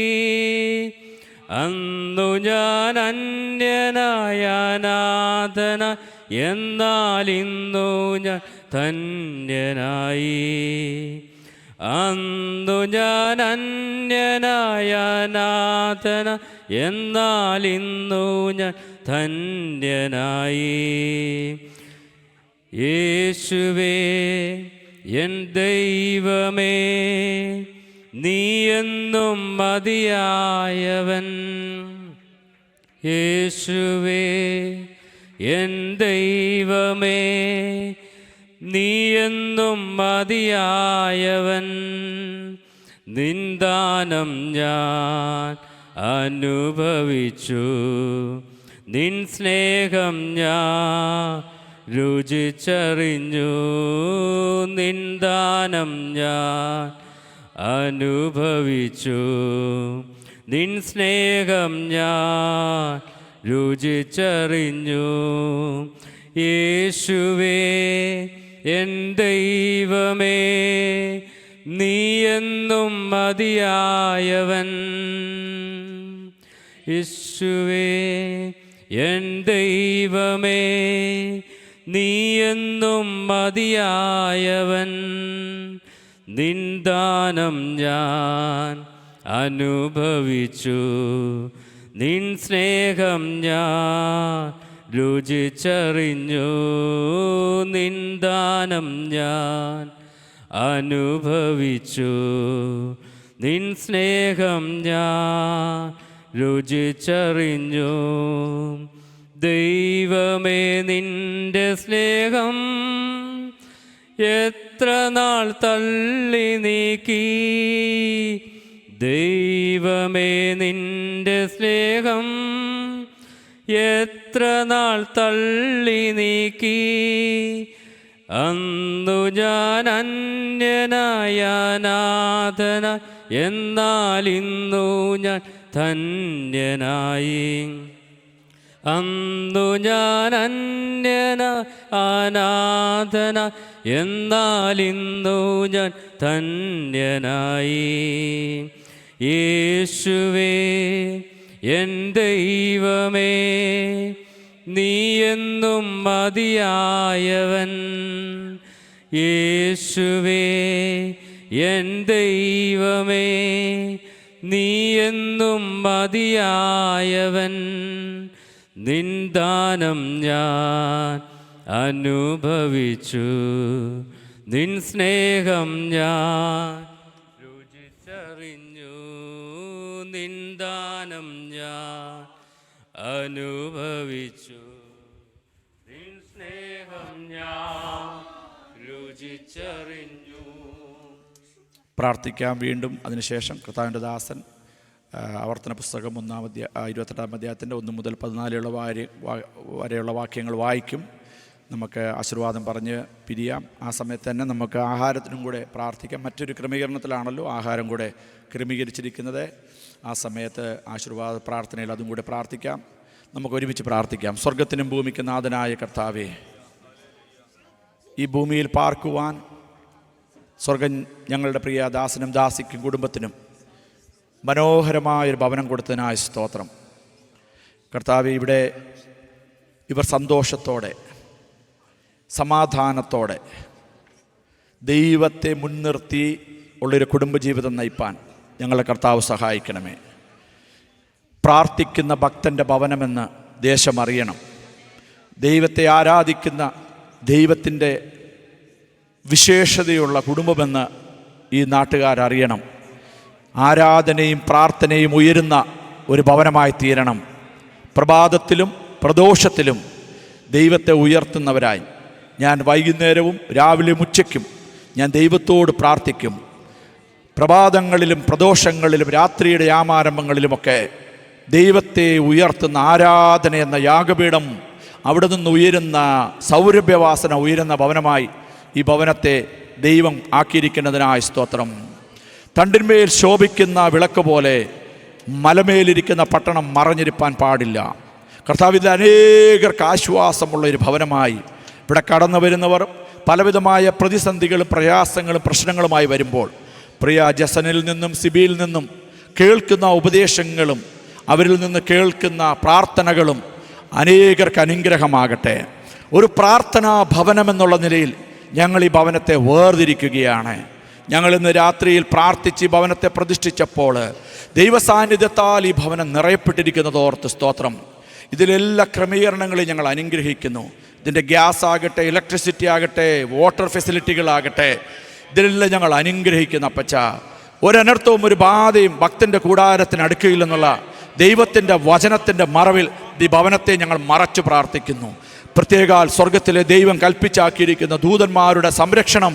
അന്നു ഞാൻ അന്യനായ അനാഥന, എന്നാൽ ഇന്നു ഞാൻ ധന്യനായി. അന്നു ഞാൻ അന്യനായ അനാഥന, എന്നാൽ ഇന്നു ഞാൻ ധന്യനായി. യേശുവേ, എൻ ദൈവമേ, നീ എന്നും മതിയായവൻ. യേശുവേ, എൻ ദൈവമേ, നീ എന്നും മതിയായവൻ. നിന്ദാനം ഞാൻ അനുഭവിച്ചു, നിൻ സ്നേഹം ഞാൻ രുചിച്ചറിഞ്ഞു. നിന്ദാനം ഞാൻ അനുഭവിച്ചു, നിൻ സ്നേഹം ഞാൻ രുചിച്ചറിഞ്ഞു. യേശുവേ, എൻ ദൈവമേ, നീ എന്നും മതിയായവൻ. യേശുവേ, എൻ ദൈവമേ, നീ എന്നും മതിയായവൻ. നിന്ദാനം ഞാൻ അനുഭവിച്ചു, നിൻ സ്നേഹം ഞാൻ രുചിച്ചറിഞ്ഞു. നിന്ദാനം ഞാൻ അനുഭവിച്ചു, നിൻ സ്നേഹം ഞാൻ രുചിച്ചറിഞ്ഞു. ദൈവമേ, നിന്റെ സ്നേഹം എത്ര നാൾ തള്ളി നീക്കി. ദൈവമേ, നിന്റെ സ്നേഹം എത്ര നാൾ തള്ളി നീക്കി. അന്നു ഞാൻ അന്യനായ അനാഥന, എന്നാൽ ഇന്നു ഞാൻ ധന്യനായി. അന്നു ഞാൻ അനാഥന, എന്നാൽ ഇന്നു ഞാൻ ധന്യനായി. യേശുവേ, എൻ ദൈവമേ, നീ എന്നും മതിയായവൻ. യേശുവേ എൻ ദൈവമേ, നീ എന്നും മതിയായവൻ. നിൻ ദാനം ഞാൻ അനുഭവിച്ചു, നിൻ സ്നേഹം ഞാൻ രുചിച്ചറിഞ്ഞു. നിൻ ദാനം ഞാൻ അനുഭവിച്ചു, നിൻ സ്നേഹം ഞാൻ രുചിച്ചറിഞ്ഞു. പ്രാർത്ഥിക്കാം വീണ്ടും. അതിനുശേഷം കർത്താവിൻ്റെ ദാസൻ ആവർത്തന പുസ്തകം 28-ാം അധ്യായത്തിൻ്റെ 1 മുതൽ 14 വരെയുള്ള വാക്യങ്ങൾ വായിക്കും. നമുക്ക് ആശീർവാദം പറഞ്ഞ് പിരിയാം. ആ സമയത്ത് തന്നെ നമുക്ക് ആഹാരത്തിനും കൂടെ പ്രാർത്ഥിക്കാം. മറ്റൊരു ക്രമീകരണത്തിലാണല്ലോ ആഹാരം കൂടെ ക്രമീകരിച്ചിരിക്കുന്നത്. ആ സമയത്ത് ആശീർവാദ പ്രാർത്ഥനയിൽ അതും കൂടെ പ്രാർത്ഥിക്കാം. നമുക്ക് ഒരുമിച്ച് പ്രാർത്ഥിക്കാം. സ്വർഗത്തിനും ഭൂമിക്കും നാഥനായ കർത്താവേ, ഈ ഭൂമിയിൽ പാർക്കുവാൻ സ്വർഗം ഞങ്ങളുടെ പ്രിയ ദാസനും ദാസിക്കും കുടുംബത്തിനും മനോഹരമായൊരു ഭവനം കൊടുത്തതിനായ സ്തോത്രം. കർത്താവേ, ഇവിടെ ഇവർ സന്തോഷത്തോടെ സമാധാനത്തോടെ ദൈവത്തെ മുൻനിർത്തി ഉള്ളൊരു കുടുംബജീവിതം നയിപ്പാൻ ഞങ്ങളെ കർത്താവ് സഹായിക്കണമേ. പ്രാർത്ഥിക്കുന്ന ഭക്തൻ്റെ ഭവനമെന്ന് ദേശം അറിയണം. ദൈവത്തെ ആരാധിക്കുന്ന ദൈവത്തിൻ്റെ വിശേഷതയുള്ള കുടുംബമെന്ന് ഈ നാട്ടുകാരറിയണം. ആരാധനയും പ്രാർത്ഥനയും ഉയരുന്ന ഒരു ഭവനമായി തീരണം. പ്രഭാതത്തിലും പ്രദോഷത്തിലും ദൈവത്തെ ഉയർത്തുന്നവരായി ഞാൻ വൈകുന്നേരവും രാവിലെയും ഉച്ചയ്ക്കും ഞാൻ ദൈവത്തോട് പ്രാർത്ഥിക്കും. പ്രഭാതങ്ങളിലും പ്രദോഷങ്ങളിലും രാത്രിയുടെ യാമാരംഭങ്ങളിലുമൊക്കെ ദൈവത്തെ ഉയർത്തുന്ന ആരാധന എന്ന യാഗപീഠം, അവിടെ നിന്ന് ഉയരുന്ന സൗരഭ്യവാസന ഉയരുന്ന ഭവനമായി ഈ ഭവനത്തെ ദൈവം ആക്കിയിരിക്കുന്നതിനായ സ്തോത്രം. തണ്ടിന്മേൽ ശോഭിക്കുന്ന വിളക്ക് പോലെ മലമേലിരിക്കുന്ന പട്ടണം മറഞ്ഞിരിപ്പാൻ പാടില്ല. കർത്താവിൽ അനേകർക്ക് ആശ്വാസമുള്ള ഒരു ഭവനമായി ഇവിടെ കടന്നു വരുന്നവർ പലവിധമായ പ്രതിസന്ധികളും പ്രയാസങ്ങളും പ്രശ്നങ്ങളുമായി വരുമ്പോൾ പ്രിയ ജസനിൽ നിന്നും സിബിയിൽ നിന്നും കേൾക്കുന്ന ഉപദേശങ്ങളും അവരിൽ നിന്ന് കേൾക്കുന്ന പ്രാർത്ഥനകളും അനേകർക്ക് അനുഗ്രഹമാകട്ടെ. ഒരു പ്രാർത്ഥനാ ഭവനമെന്നുള്ള നിലയിൽ ഞങ്ങൾ ഈ ഭവനത്തെ വേർതിരിക്കുകയാണ്. ഞങ്ങളിന്ന് രാത്രിയിൽ പ്രാർത്ഥിച്ച് ഈ ഭവനത്തെ പ്രതിഷ്ഠിച്ചപ്പോൾ ദൈവസാന്നിധ്യത്താൽ ഈ ഭവനം നിറയപ്പെട്ടിരിക്കുന്നതോർത്ത് സ്തോത്രം. ഇതിലെല്ലാ ക്രമീകരണങ്ങളെയും ഞങ്ങൾ അനുഗ്രഹിക്കുന്നു. ഇതിൻ്റെ ഗ്യാസ് ആകട്ടെ, ഇലക്ട്രിസിറ്റി ആകട്ടെ, വാട്ടർ ഫെസിലിറ്റികളാകട്ടെ, ഇതിലെല്ലാം ഞങ്ങൾ അനുഗ്രഹിക്കുന്ന അപ്പച്ച. ഒരനർത്ഥവും ഒരു ബാധയും ഭക്തൻ്റെ കൂടാരത്തിന് അടുക്കുകയില്ലെന്നുള്ള ദൈവത്തിൻ്റെ വചനത്തിൻ്റെ മറവിൽ ഈ ഭവനത്തെ ഞങ്ങൾ മറച്ചു പ്രാർത്ഥിക്കുന്നു. പ്രത്യേകാൽ സ്വർഗത്തിലെ ദൈവം കൽപ്പിച്ചാക്കിയിരിക്കുന്ന ദൂതന്മാരുടെ സംരക്ഷണം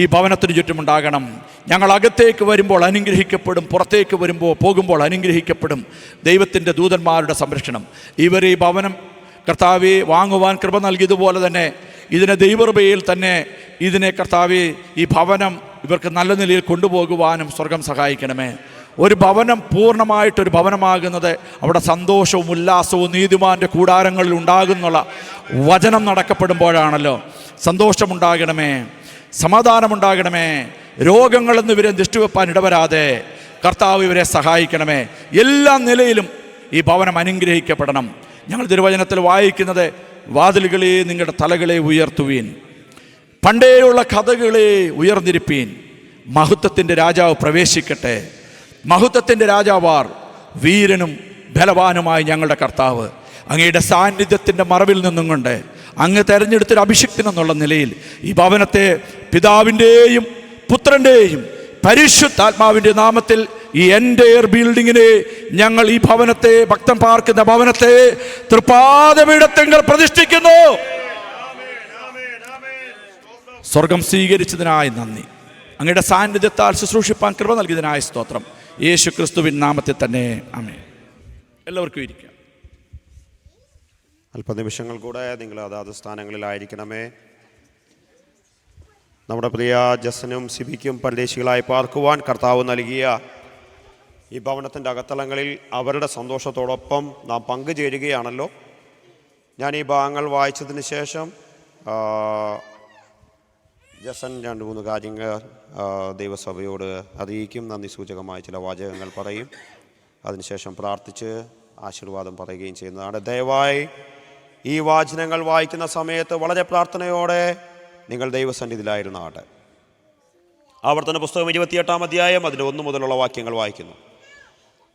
ഈ ഭവനത്തിന് ചുറ്റുമുണ്ടാകണം. ഞങ്ങൾ അകത്തേക്ക് വരുമ്പോൾ അനുഗ്രഹിക്കപ്പെടും, പുറത്തേക്ക് പോകുമ്പോൾ അനുഗ്രഹിക്കപ്പെടും. ദൈവത്തിൻ്റെ ദൂതന്മാരുടെ സംരക്ഷണം. ഇവർ ഈ ഭവനം കർത്താവെ വാങ്ങുവാൻ കൃപ നൽകിയതുപോലെ തന്നെ ഇതിനെ ദൈവകൃപയിൽ തന്നെ ഇതിനെ കർത്താവെ ഈ ഭവനം ഇവർക്ക് നല്ല നിലയിൽ കൊണ്ടുപോകുവാനും സ്വർഗം സഹായിക്കണമേ. ഒരു ഭവനം പൂർണ്ണമായിട്ടൊരു ഭവനമാകുന്നത് അവിടെ സന്തോഷവും ഉല്ലാസവും നീതിമാൻ്റെ കൂടാരങ്ങളിൽ ഉണ്ടാകുന്നുള്ള വചനം നടക്കപ്പെടുമ്പോഴാണല്ലോ. സന്തോഷമുണ്ടാകണമേ, സമാധാനമുണ്ടാകണമേ. രോഗങ്ങളെന്ന് ഇവരെ ദൃഷ്ടിവെപ്പാൻ ഇടവരാതെ കർത്താവ് ഇവരെ സഹായിക്കണമേ. എല്ലാ നിലയിലും ഈ ഭവനം അനുഗ്രഹിക്കപ്പെടണം. ഞങ്ങൾ തിരുവചനത്തിൽ വായിക്കുന്നത്, വാതിലുകളെ നിങ്ങളുടെ തലകളെ ഉയർത്തുവീൻ, പണ്ടേയുള്ള കഥകളെ ഉയർന്നിരിപ്പീൻ, മഹത്വത്തിൻ്റെ രാജാവ് പ്രവേശിക്കട്ടെ. മഹത്വത്തിൻ്റെ രാജാവാർ വീരനും ബലവാനുമായി ഞങ്ങളുടെ കർത്താവ് അങ്ങയുടെ സാന്നിധ്യത്തിൻ്റെ മറവിൽ നിന്നും കൊണ്ട് അങ്ങ് തെരഞ്ഞെടുത്തൊരു അഭിഷിക്തനെന്നുള്ള നിലയിൽ ഈ ഭവനത്തെ പിതാവിൻ്റെയും പുത്രൻ്റെയും പരിശുദ്ധാത്മാവിൻ്റെ നാമത്തിൽ ഈ എൻ്റെയർ ബിൽഡിങ്ങിനെ ഞങ്ങൾ ഈ ഭവനത്തെ, ഭക്തൻ പാർക്കുന്ന ഭവനത്തെ തൃപ്പാദപീഠത്തിൽ പ്രതിഷ്ഠിക്കുന്നു. സ്വർഗം സ്വീകരിച്ചതിനായി നന്ദി. അങ്ങയുടെ സാന്നിധ്യത്താൽ ശുശ്രൂഷിപ്പാൻ കൃപ നൽകിയതിനായ സ്തോത്രം. യേശു ക്രിസ്തുവിൻ നാമത്തിൽ തന്നെ ആമേൻ. എല്ലാവർക്കും ഇരിക്കാം. അല്പനിമിഷങ്ങൾ കൂടെ നിങ്ങൾ അതാത് സ്ഥാനങ്ങളിലായിരിക്കണമേ. നമ്മുടെ പ്രിയ ജസനും സിബിക്കും പരദേശികളായി പാർക്കുവാൻ കർത്താവ് നൽകിയ ഈ ഭവനത്തിൻ്റെ അകത്തളങ്ങളിൽ അവരുടെ സന്തോഷത്തോടൊപ്പം നാം പങ്കുചേരുകയാണല്ലോ. ഞാൻ ഈ ഭാഗങ്ങൾ വായിച്ചതിന് ശേഷം ജസൻ 2-3 കാര്യങ്ങൾ ദൈവസഭയോട് അറിയിക്കും. നന്ദി സൂചകമായ ചില വാചകങ്ങൾ പറയും. അതിനുശേഷം പ്രാർത്ഥിച്ച് ആശീർവാദം പറയുകയും ചെയ്യുന്നതാണ്. ദയവായി ഈ വാചനങ്ങൾ വായിക്കുന്ന സമയത്ത് വളരെ പ്രാർത്ഥനയോടെ നിങ്ങൾ ദൈവസന്നിധിയിലായിരുന്നാട്ടെ. ആവർത്തന പുസ്തകം 28-ാം അധ്യായം അതിൻ്റെ 1 മുതലുള്ള വാക്യങ്ങൾ വായിക്കുന്നു.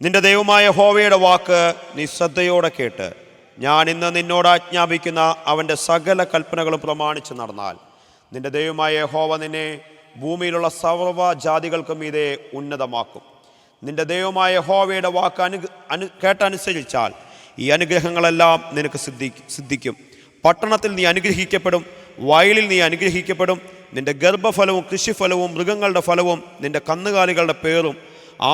നിന്റെ ദൈവമായ യഹോവയുടെ വാക്ക് നീ ശ്രദ്ധയോടെ കേട്ട് ഞാൻ ഇന്ന് നിന്നോട് ആജ്ഞാപിക്കുന്ന അവൻ്റെ സകല കൽപ്പനകളും പ്രമാണിച്ച് നടന്നാൽ നിന്റെ ദൈവമായ യഹോവ നിന്നെ ഭൂമിയിലുള്ള സർവ്വ ജാതികൾക്കും മീതെ ഉന്നതമാക്കും. നിന്റെ ദൈവമായ യഹോവയുടെ വാക്ക് കേട്ടനുസരിച്ചാൽ ഈ അനുഗ്രഹങ്ങളെല്ലാം നിനക്ക് സിദ്ധിക്കും. പട്ടണത്തിൽ നീ അനുഗ്രഹിക്കപ്പെടും, വയലിൽ നീ അനുഗ്രഹിക്കപ്പെടും. നിന്റെ ഗർഭഫലവും കൃഷിഫലവും മൃഗങ്ങളുടെ ഫലവും നിന്റെ കന്നുകാലികളുടെ പേറും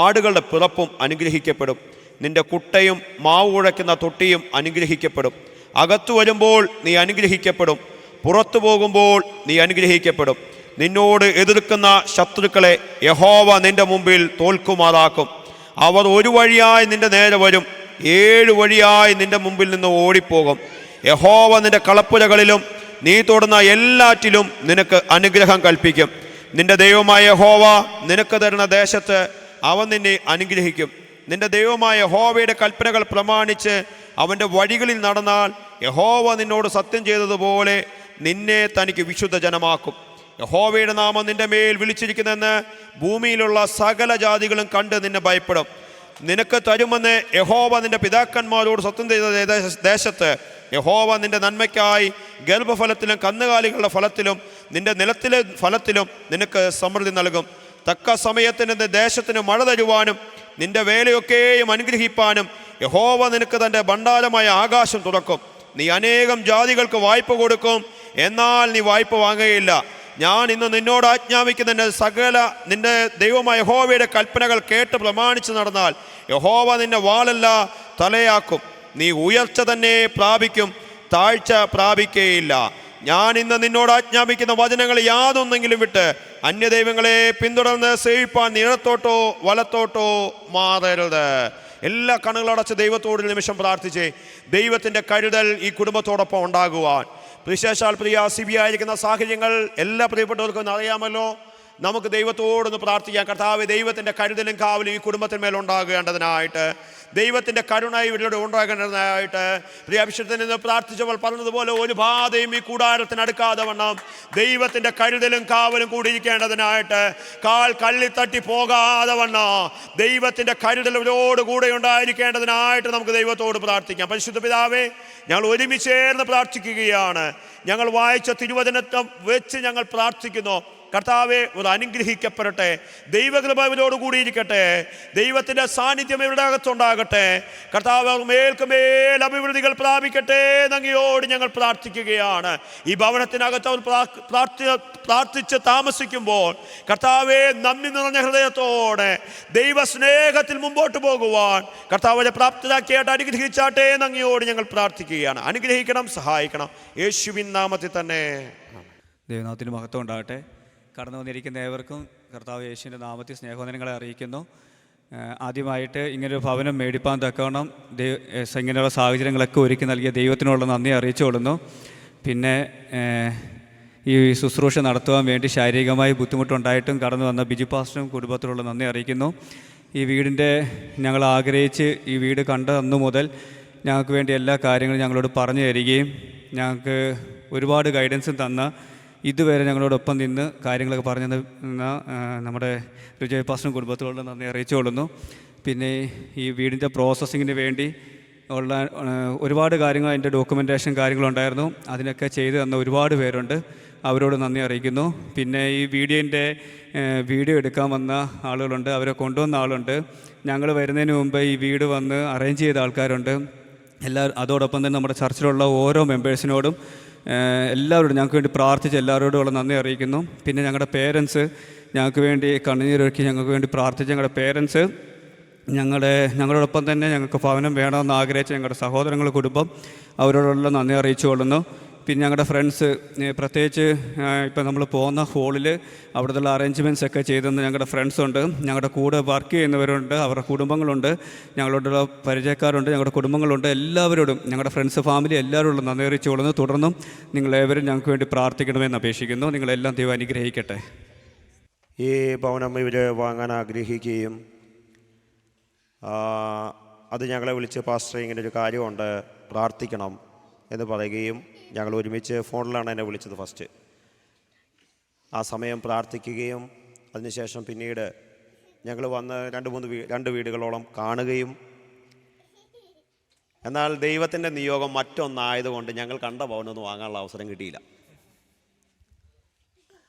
ആടുകളുടെ പിറപ്പും അനുഗ്രഹിക്കപ്പെടും. നിന്റെ കുട്ടയും മാവ് കുഴയ്ക്കുന്ന തൊട്ടിയും അനുഗ്രഹിക്കപ്പെടും. അകത്തു വരുമ്പോൾ നീ അനുഗ്രഹിക്കപ്പെടും, പുറത്തു പോകുമ്പോൾ നീ അനുഗ്രഹിക്കപ്പെടും. നിന്നോട് എതിർക്കുന്ന ശത്രുക്കളെ യഹോവ നിന്റെ മുമ്പിൽ തോൽക്കുമാറാക്കും. അവർ ഒരു വഴിയായി നിന്റെ നേരെ വരും, 7 വഴിയായി നിന്റെ മുമ്പിൽ നിന്ന് ഓടിപ്പോകും. യഹോവ നിന്റെ കളപ്പുരകളിലും നീ തൊടുന്ന എല്ലാറ്റിലും നിനക്ക് അനുഗ്രഹം കൽപ്പിക്കും. നിന്റെ ദൈവമായ യഹോവ നിനക്ക് തരുന്ന ദേശത്ത് അവൻ നിന്നെ അനുഗ്രഹിക്കും. നിന്റെ ദൈവമായ യഹോവയുടെ കൽപ്പനകൾ പ്രമാണിച്ച് അവൻ്റെ വഴികളിൽ നടന്നാൽ യഹോവ നിന്നോട് സത്യം ചെയ്തതുപോലെ നിന്നെ തനിക്ക് വിശുദ്ധ ജനമാക്കും. യഹോവയുടെ നാമം നിന്റെ മേൽ വിളിച്ചിരിക്കുന്നെന്ന് ഭൂമിയിലുള്ള സകല ജാതികളും കണ്ട് നിന്നെ ഭയപ്പെടും. നിനക്ക് തരുമെന്ന് യഹോവ നിന്റെ പിതാക്കന്മാരോട് സത്യം ചെയ്ത ദേശത്ത് യഹോവ നിന്റെ നന്മയ്ക്കായി ഗർഭഫലത്തിലും കന്നുകാലികളുടെ ഫലത്തിലും നിന്റെ നിലത്തിലെ ഫലത്തിലും നിനക്ക് സമൃദ്ധി നൽകും. തക്ക സമയത്തിന് നിന്റെ ദേശത്തിന് മഴ തരുവാനും നിന്റെ വേലയൊക്കെയും അനുഗ്രഹിപ്പാനും യഹോവ നിനക്ക് തൻ്റെ ഭണ്ഡാരമായ ആകാശം തുറക്കും. നീ അനേകം ജാതികൾക്ക് വായ്പ കൊടുക്കും, എന്നാൽ നീ വായ്പ വാങ്ങുകയില്ല. ഞാൻ ഇന്ന് നിന്നോട് ആജ്ഞാപിക്കുന്ന നിന്റെ ദൈവമായ യഹോവയുടെ കൽപ്പനകൾ കേട്ട് പ്രമാണിച്ച് നടന്നാൽ യഹോവ നിന്നെ വാളല്ല തലയാക്കും. നീ ഉയർച്ച തന്നെ പ്രാപിക്കും, താഴ്ച പ്രാപിക്കുകയില്ല. ഞാൻ ഇന്ന് നിന്നോട് ആജ്ഞാപിക്കുന്ന വചനങ്ങൾ യാതൊന്നെങ്കിലും വിട്ട് അന്യദൈവങ്ങളെ പിന്തുടർന്ന് സേവിപ്പാൻ നീ ഇടത്തോട്ടോ വലത്തോട്ടോ മാറരുത്. എല്ലാ കണ്ണുകളടച്ച് ദൈവത്തോട് നിമിഷം പ്രാർത്ഥിച്ച് ദൈവത്തിൻ്റെ കരുതൽ ഈ കുടുംബത്തോടൊപ്പം ഉണ്ടാകുവാൻ. വിശേഷാൽ പ്രിയ സിബി ആയിരിക്കുന്ന സാഹചര്യങ്ങൾ എല്ലാ പ്രിയപ്പെട്ടവർക്കും അറിയാമല്ലോ. നമുക്ക് ദൈവത്തോടൊന്ന് പ്രാർത്ഥിക്കാം. കർത്താവ് ദൈവത്തിൻ്റെ കരുതലും കാവലും ഈ കുടുംബത്തിന്മേൽ ഉണ്ടാകേണ്ടതിനായിട്ട്, ദൈവത്തിൻ്റെ കരുണ ഇവരുടെ ഉണ്ടാകേണ്ടതിനായിട്ട് പ്രിയാഭിഷേകത്തിൽ നിന്ന് പ്രാർത്ഥിച്ചവൾ പറഞ്ഞതുപോലെ ഒരു ബാധയും ഈ കൂടാരത്തിനടുക്കാതെ വണ്ണം ദൈവത്തിൻ്റെ കരുതലും കാവലും കൂടിയിരിക്കേണ്ടതിനായിട്ട്, കാൽ കള്ളിത്തട്ടി പോകാതെ വണ്ണം ദൈവത്തിൻ്റെ കരുതൽ ഇവരോട് കൂടെ ഉണ്ടായിരിക്കേണ്ടതിനായിട്ട് നമുക്ക് ദൈവത്തോട് പ്രാർത്ഥിക്കാം. പരിശുദ്ധ പിതാവേ, ഞങ്ങൾ ഒരുമിച്ച് ചേർന്ന് പ്രാർത്ഥിക്കുകയാണ്. ഞങ്ങൾ വായിച്ച തിരുവചനം വെച്ച് ഞങ്ങൾ പ്രാർത്ഥിക്കുന്നു. കർത്താവെ, ഒരു അനുഗ്രഹിക്കപ്പെടട്ടെ, ദൈവകൃപ ഇവരോട് കൂടിയിരിക്കട്ടെ, ദൈവത്തിൻ്റെ സാന്നിധ്യം ഇവരുടെ അകത്തുണ്ടാകട്ടെ. കർത്താവ് മേൽക്കുമേൽ അഭിവൃദ്ധികൾ പ്രാപിക്കട്ടെ എന്നങ്ങയോട് ഞങ്ങൾ പ്രാർത്ഥിക്കുകയാണ്. ഈ ഭവനത്തിനകത്ത് അവർ പ്രാർത്ഥിച്ച് താമസിക്കുമ്പോൾ കർത്താവെ, നന്ദി നിറഞ്ഞ ഹൃദയത്തോടെ ദൈവസ്നേഹത്തിൽ മുമ്പോട്ട് പോകുവാൻ കർത്താവിനെ പ്രാപ്തരാക്കിയായിട്ട് അനുഗ്രഹിച്ചാട്ടെ എന്നങ്ങയോട് ഞങ്ങൾ പ്രാർത്ഥിക്കുകയാണ്. അനുഗ്രഹിക്കണം, സഹായിക്കണം, യേശുവിൻ നാമത്തിൽ തന്നെ. ദൈവനാമത്തിന് മഹത്വം ഉണ്ടാകട്ടെ. കടന്നു വന്നിരിക്കുന്ന ഏവർക്കും കർത്താവ് യേശുവിൻ്റെ നാമത്തിൽ സ്നേഹവന്ദനങ്ങളെ അറിയിക്കുന്നു. ആദ്യമായിട്ട് ഇങ്ങനൊരു ഭവനം മേടിപ്പാൻ തക്കവണ്ണം ഇങ്ങനെയുള്ള സാഹചര്യങ്ങളൊക്കെ ഒരുക്കി നൽകിയ ദൈവത്തിനുള്ള നന്ദി അറിയിച്ചുകൊള്ളുന്നു. പിന്നെ ഈ ശുശ്രൂഷ നടത്തുവാൻ വേണ്ടി ശാരീരികമായി ബുദ്ധിമുട്ടുണ്ടായിട്ടും കടന്നു വന്ന ബിജു പാസ്റ്ററും കുടുംബത്തിനുള്ള നന്ദി അറിയിക്കുന്നു. ഈ വീടിൻ്റെ ഞങ്ങൾ ആഗ്രഹിച്ച് ഈ വീട് കണ്ട അന്നു മുതൽ ഞങ്ങൾക്ക് വേണ്ടി എല്ലാ കാര്യങ്ങളും ഞങ്ങളോട് പറഞ്ഞു തരികയും ഞങ്ങൾക്ക് ഒരുപാട് ഗൈഡൻസും തന്ന, ഇതുവരെ ഞങ്ങളോടൊപ്പം നിന്ന് കാര്യങ്ങളൊക്കെ പറഞ്ഞു തന്ന നമ്മുടെ വിജയ് പാസ്റ്ററും കുടുംബത്തിലുള്ള നന്ദി അറിയിച്ചുകൊള്ളുന്നു. പിന്നെ ഈ വീടിൻ്റെ പ്രോസസ്സിങ്ങിന് വേണ്ടി ഉള്ള ഒരുപാട് കാര്യങ്ങൾ, അതിൻ്റെ ഡോക്യുമെൻറ്റേഷൻ കാര്യങ്ങളുണ്ടായിരുന്നു, അതിനൊക്കെ ചെയ്തു തന്ന ഒരുപാട് പേരുണ്ട്, അവരോട് നന്ദി അറിയിക്കുന്നു. പിന്നെ ഈ വീഡിയോ എടുക്കാൻ വന്ന ആളുകളുണ്ട്, അവരെ കൊണ്ടുവന്ന ആളുണ്ട്, ഞങ്ങൾ വരുന്നതിന് മുമ്പ് ഈ വീട് വന്ന് അറേഞ്ച് ചെയ്ത ആൾക്കാരുണ്ട്. അതോടൊപ്പം തന്നെ നമ്മുടെ ചർച്ചിലുള്ള ഓരോ മെമ്പേഴ്സിനോടും എല്ലാവരോടും ഞങ്ങൾക്ക് വേണ്ടി പ്രാർത്ഥിച്ച എല്ലാവരോടും ഉള്ള നന്ദി അറിയിക്കുന്നു. പിന്നെ ഞങ്ങളുടെ പേരൻസ് ഞങ്ങൾക്ക് വേണ്ടി കണ്ണുനീരൊഴുക്കി ഞങ്ങൾക്ക് വേണ്ടി പ്രാർത്ഥിച്ച ഞങ്ങളുടെ പേരൻസ്, ഞങ്ങളോടൊപ്പം തന്നെ ഞങ്ങൾക്ക് ഭവനം വേണമെന്ന് ആഗ്രഹിച്ച ഞങ്ങളുടെ സഹോദരങ്ങൾ, കുടുംബം, അവരോടുള്ള നന്ദി അറിയിച്ചു കൊള്ളുന്നു. പിന്നെ ഞങ്ങളുടെ ഫ്രണ്ട്സ്, പ്രത്യേകിച്ച് ഇപ്പം നമ്മൾ പോകുന്ന ഹോളിൽ അവിടുത്തെ അറേഞ്ച്മെൻറ്റ്സ് ഒക്കെ ചെയ്തെന്ന് ഞങ്ങളുടെ ഫ്രണ്ട്സുണ്ട്, ഞങ്ങളുടെ കൂടെ വർക്ക് ചെയ്യുന്നവരുണ്ട്, അവരുടെ കുടുംബങ്ങളുണ്ട്, ഞങ്ങളോടുള്ള പരിചയക്കാരുണ്ട്, ഞങ്ങളുടെ കുടുംബങ്ങളുണ്ട്. എല്ലാവരോടും, ഞങ്ങളുടെ ഫ്രണ്ട്സ്, ഫാമിലി, എല്ലാവരോടും നന്ദി അറിയിച്ചു കൊള്ളുന്നു. തുടർന്നും നിങ്ങളേവരും ഞങ്ങൾക്ക് വേണ്ടി പ്രാർത്ഥിക്കണമെന്ന് അപേക്ഷിക്കുന്നു. നിങ്ങളെല്ലാം ദൈവം അനുഗ്രഹിക്കട്ടെ. ഈ ഭവനം ഇവർ വാങ്ങാൻ ആഗ്രഹിക്കുകയും അത് ഞങ്ങളെ വിളിച്ച് പാസ്റ്റർ ഇങ്ങനൊരു കാര്യമുണ്ട്, പ്രാർത്ഥിക്കണം എന്ന് പറയുകയും ഞങ്ങൾ ഒരുമിച്ച് ഫോണിലാണ് എന്നെ വിളിച്ചത് ഫസ്റ്റ്. ആ സമയം പ്രാർത്ഥിക്കുകയും അതിനുശേഷം പിന്നീട് ഞങ്ങൾ വന്ന് രണ്ട് വീടുകളോളം കാണുകയും, എന്നാൽ ദൈവത്തിൻ്റെ നിയോഗം മറ്റൊന്നായതുകൊണ്ട് ഞങ്ങൾ കണ്ട ഭവനമൊന്നും വാങ്ങാനുള്ള അവസരം കിട്ടിയില്ല.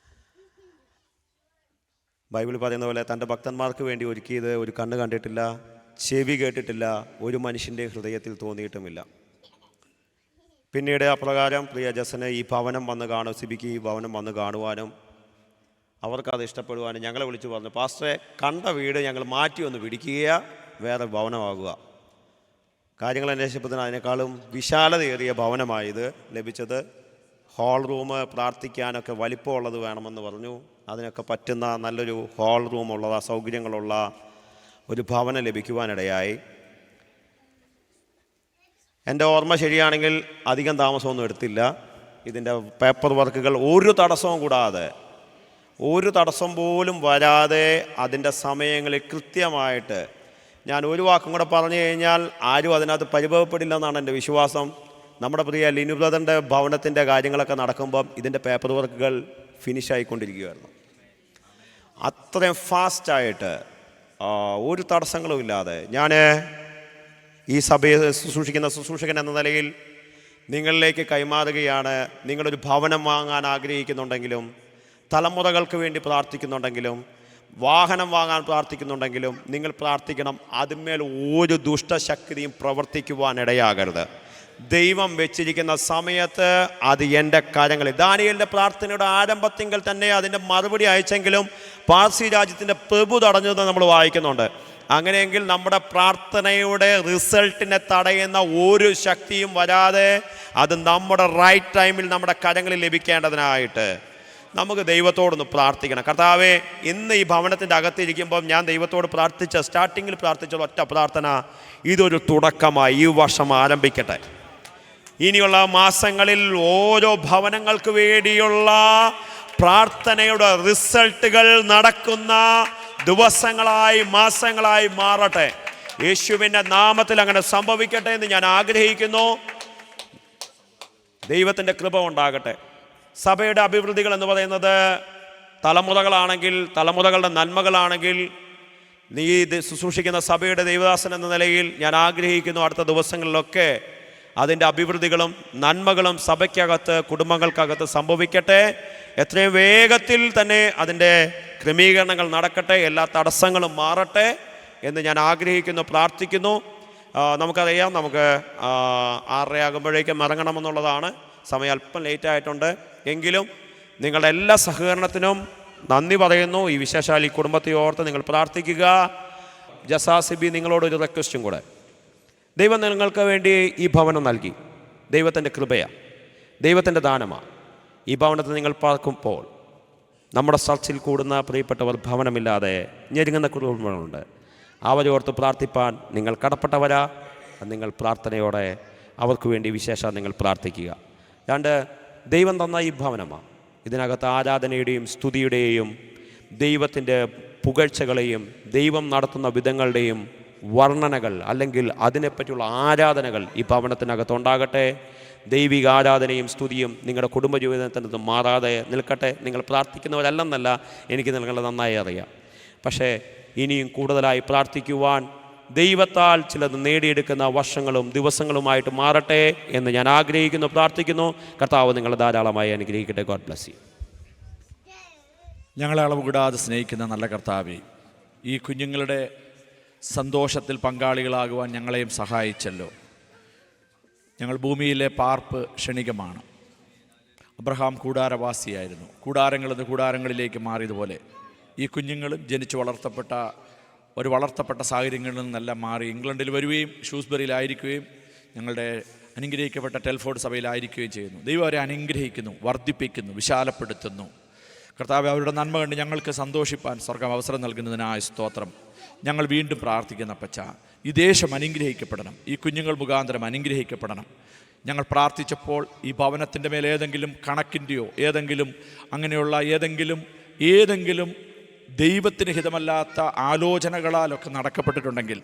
ബൈബിൾ പറയുന്ന പോലെ തൻ്റെ ഭക്തന്മാർക്ക് വേണ്ടി ഒരുക്കിയത് ഒരു കണ്ണ് കണ്ടിട്ടില്ല, ചെവി കേട്ടിട്ടില്ല, ഒരു മനുഷ്യൻ്റെ ഹൃദയത്തിൽ തോന്നിയിട്ടുമില്ല. പിന്നീട് അപ്രകാരം പ്രിയ ജസന് ഈ ഭവനം വന്ന് കാണും, സിബിക്ക് ഈ ഭവനം വന്ന് കാണുവാനും അവർക്കത് ഇഷ്ടപ്പെടുവാനും ഞങ്ങളെ വിളിച്ചു പറഞ്ഞു, പാസ്റ്ററെ കണ്ട വീട് ഞങ്ങൾ മാറ്റി ഒന്ന് പിടിക്കുക, വേറെ ഭവനമാകുക. കാര്യങ്ങൾ അന്വേഷിച്ചപ്പോൾ അതിനേക്കാളും വിശാലതയേറിയ ഭവനമായത് ലഭിച്ചത്. ഹാൾ റൂം പ്രാർത്ഥിക്കാനൊക്കെ വലിപ്പമുള്ളത് വേണമെന്ന് പറഞ്ഞു. അതിനൊക്കെ പറ്റുന്ന നല്ലൊരു ഹാൾ റൂമുള്ള സൗകര്യങ്ങളുള്ള ഒരു ഭവനം ലഭിക്കുവാനിടയായി. എൻ്റെ ഓർമ്മ ശരിയാണെങ്കിൽ അധികം താമസമൊന്നും എടുത്തില്ല. ഇതിൻ്റെ പേപ്പർ വർക്കുകൾ ഒരു തടസ്സവും കൂടാതെ, ഒരു തടസ്സം പോലും വരാതെ അതിൻ്റെ സമയങ്ങളിൽ കൃത്യമായിട്ട്, ഞാൻ ഒരു വാക്കും കൂടെ പറഞ്ഞു കഴിഞ്ഞാൽ ആരും അതിനകത്ത് പരിഭവപ്പെടില്ലെന്നാണ് എൻ്റെ വിശ്വാസം. നമ്മുടെ പ്രിയ ലിനു ബ്രദറിൻ്റെ ഭവനത്തിൻ്റെ കാര്യങ്ങളൊക്കെ നടക്കുമ്പം ഇതിൻ്റെ പേപ്പർ വർക്കുകൾ ഫിനിഷായിക്കൊണ്ടിരിക്കുകയായിരുന്നു. അത്രയും ഫാസ്റ്റായിട്ട് ഒരു തടസ്സങ്ങളും ഇല്ലാതെ ഞാൻ ഈ സഭയെ ശുശ്രൂഷിക്കുന്ന ശുശ്രൂഷകൻ എന്ന നിലയിൽ നിങ്ങളിലേക്ക് കൈമാറുകയാണ്. നിങ്ങളൊരു ഭവനം വാങ്ങാൻ ആഗ്രഹിക്കുന്നുണ്ടെങ്കിലും, തലമുറകൾക്ക് വേണ്ടി പ്രാർത്ഥിക്കുന്നുണ്ടെങ്കിലും, വാഹനം വാങ്ങാൻ പ്രാർത്ഥിക്കുന്നുണ്ടെങ്കിലും നിങ്ങൾ പ്രാർത്ഥിക്കണം. അതിന്മേൽ ഒരു ദുഷ്ടശക്തിയും പ്രവർത്തിക്കുവാനിടയാകരുത്. ദൈവം വെച്ചിരിക്കുന്ന സമയത്ത് അത് എൻ്റെ കാര്യങ്ങളിൽ, ദാനിയേലിൻ്റെ പ്രാർത്ഥനയുടെ ആരംഭത്തിങ്കിൽ തന്നെ അതിൻ്റെ മറുപടി അയച്ചെങ്കിലും പാർസി രാജ്യത്തിൻ്റെ പ്രഭു തടഞ്ഞതെന്ന് നമ്മൾ വായിക്കുന്നുണ്ട്. അങ്ങനെയെങ്കിൽ നമ്മുടെ പ്രാർത്ഥനയുടെ റിസൾട്ടിനെ തടയുന്ന ഒരു ശക്തിയും വരാതെ അത് നമ്മുടെ റൈറ്റ് ടൈമിൽ നമ്മുടെ കരങ്ങളിൽ ലഭിക്കേണ്ടതിനായിട്ട് നമുക്ക് ദൈവത്തോടൊന്ന് പ്രാർത്ഥിക്കണം. കർത്താവേ, ഇന്ന് ഈ ഭവനത്തിൻ്റെ അകത്തിരിക്കുമ്പം ഞാൻ ദൈവത്തോട് സ്റ്റാർട്ടിങ്ങിൽ പ്രാർത്ഥിച്ച ഒറ്റ പ്രാർത്ഥന, ഇതൊരു തുടക്കമായി ഈ വർഷം ആരംഭിക്കട്ടെ. ഇനിയുള്ള മാസങ്ങളിൽ ഓരോ ഭവനങ്ങൾക്ക് വേണ്ടിയുള്ള പ്രാർത്ഥനയുടെ റിസൾട്ടുകൾ നടക്കുന്ന ദിവസങ്ങളായി മാസങ്ങളായി മാറട്ടെ. യേശുവിൻ്റെ നാമത്തിൽ അങ്ങനെ സംഭവിക്കട്ടെ എന്ന് ഞാൻ ആഗ്രഹിക്കുന്നു. ദൈവത്തിൻ്റെ കൃപ ഉണ്ടാകട്ടെ. സഭയുടെ അഭിവൃദ്ധികൾ എന്ന് പറയുന്നത് തലമുറകളാണെങ്കിൽ, തലമുറകളുടെ നന്മകളാണെങ്കിൽ, നീ ശുശ്രൂഷിക്കുന്ന സഭയുടെ ദൈവദാസൻ എന്ന നിലയിൽ ഞാൻ ആഗ്രഹിക്കുന്നു അടുത്ത ദിവസങ്ങളിലൊക്കെ അതിൻ്റെ അഭിവൃദ്ധികളും നന്മകളും സഭയ്ക്കകത്ത്, കുടുംബങ്ങൾക്കകത്ത് സംഭവിക്കട്ടെ. എത്രയും വേഗത്തിൽ തന്നെ അതിൻ്റെ ക്രമീകരണങ്ങൾ നടക്കട്ടെ, എല്ലാ തടസ്സങ്ങളും മാറട്ടെ എന്ന് ഞാൻ ആഗ്രഹിക്കുന്നു, പ്രാർത്ഥിക്കുന്നു. നമുക്കറിയാം, നമുക്ക് 6:30 ആകുമ്പോഴേക്കും ഇറങ്ങണമെന്നുള്ളതാണ്. സമയം അല്പം ലേറ്റായിട്ടുണ്ട്. എങ്കിലും നിങ്ങളുടെ എല്ലാ സഹകരണത്തിനും നന്ദി പറയുന്നു. ഈ വിശേഷാൽ ഈ കുടുംബത്തെ ഓർത്ത് നിങ്ങൾ പ്രാർത്ഥിക്കുക. ജസാസിബി, നിങ്ങളോടൊരു റിക്വസ്റ്റും കൂടെ. ദൈവം നിങ്ങൾക്ക് വേണ്ടി ഈ ഭവനം നൽകി. ദൈവത്തിൻ്റെ കൃപയാണ്, ദൈവത്തിൻ്റെ ദാനമാണ്. ഈ ഭവനത്തിൽ നിങ്ങൾ പാർക്കുമ്പോൾ നമ്മുടെ ചർച്ചിൽ കൂടുന്ന പ്രിയപ്പെട്ടവർ ഭവനമില്ലാതെ ഞെരുങ്ങുന്ന കുടുംബങ്ങളുണ്ട്. അവരോർത്ത് പ്രാർത്ഥിപ്പാൻ നിങ്ങൾ കടപ്പെട്ടവരാ. നിങ്ങൾ പ്രാർത്ഥനയോടെ അവർക്ക് വേണ്ടി വിശേഷം നിങ്ങൾ പ്രാർത്ഥിക്കുക. 2, ദൈവം തന്ന ഈ ഭവനമാണ്. ഇതിനകത്ത് ആരാധനയുടെയും സ്തുതിയുടെയും ദൈവത്തിൻ്റെ പുകഴ്ചകളെയും ദൈവം നടത്തുന്ന വിധങ്ങളുടെയും വർണ്ണനകൾ അല്ലെങ്കിൽ അതിനെപ്പറ്റിയുള്ള ആരാധനകൾ ഈ ഭവനത്തിനകത്തുണ്ടാകട്ടെ. ദൈവിക ആരാധനയും സ്തുതിയും നിങ്ങളുടെ കുടുംബജീവിതത്തിൽ മാറാതെ നിൽക്കട്ടെ. നിങ്ങൾ പ്രാർത്ഥിക്കുന്നവരല്ലെന്നല്ല, എനിക്ക് നിങ്ങളെ നന്നായി അറിയാം. പക്ഷേ ഇനിയും കൂടുതലായി പ്രാർത്ഥിക്കുവാൻ ദൈവത്താൽ ചിലത് നേടിയെടുക്കുന്ന വർഷങ്ങളും ദിവസങ്ങളുമായിട്ട് മാറട്ടെ എന്ന് ഞാൻ ആഗ്രഹിക്കുന്നു, പ്രാർത്ഥിക്കുന്നു. കർത്താവ് നിങ്ങളെ ധാരാളമായി അനുഗ്രഹിക്കട്ടെ. God bless you. ഞങ്ങളെ അളവ് കൂടാതെ സ്നേഹിക്കുന്ന നല്ല കർത്താവേ, ഈ കുഞ്ഞുങ്ങളുടെ സന്തോഷത്തിൽ പങ്കാളികളാകുവാൻ ഞങ്ങളെയും സഹായിച്ചല്ലോ. ഞങ്ങൾ ഭൂമിയിലെ പാർപ്പ് ക്ഷണികമാണ്. അബ്രഹാം കൂടാരവാസിയായിരുന്നു. കൂടാരങ്ങളിന്ന് കൂടാരങ്ങളിലേക്ക് മാറിയതുപോലെ ഈ കുഞ്ഞുങ്ങളും ജനിച്ചു വളർത്തപ്പെട്ട സാഹചര്യങ്ങളിൽ നിന്നെല്ലാം മാറി ഇംഗ്ലണ്ടിൽ വരികയും ഷൂസ്ബറിയിലായിരിക്കുകയും ഞങ്ങളുടെ അനുഗ്രഹിക്കപ്പെട്ട ടെൽഫോർഡ് സഭയിലായിരിക്കുകയും ചെയ്യുന്നു. ദൈവം അവരെ അനുഗ്രഹിക്കുന്നു, വർദ്ധിപ്പിക്കുന്നു, വിശാലപ്പെടുത്തുന്നു. കർത്താവ്, അവരുടെ നന്മ കണ്ട് ഞങ്ങൾക്ക് സന്തോഷിപ്പാൻ സ്വർഗ്ഗം അവസരം നൽകുന്നതിനായ സ്തോത്രം. ഞങ്ങൾ വീണ്ടും പ്രാർത്ഥിക്കുന്ന പച്ച, ഈ ദേശം അനുഗ്രഹിക്കപ്പെടണം, ഈ കുഞ്ഞുങ്ങൾ മുഖാന്തരം അനുഗ്രഹിക്കപ്പെടണം. ഞങ്ങൾ പ്രാർത്ഥിച്ചപ്പോൾ ഈ ഭവനത്തിൻ്റെ മേൽ ഏതെങ്കിലും കണക്കിൻ്റെയോ അങ്ങനെയുള്ള ഏതെങ്കിലും ദൈവത്തിന് ഹിതമല്ലാത്ത ആലോചനകളാലൊക്കെ നടക്കപ്പെട്ടിട്ടുണ്ടെങ്കിൽ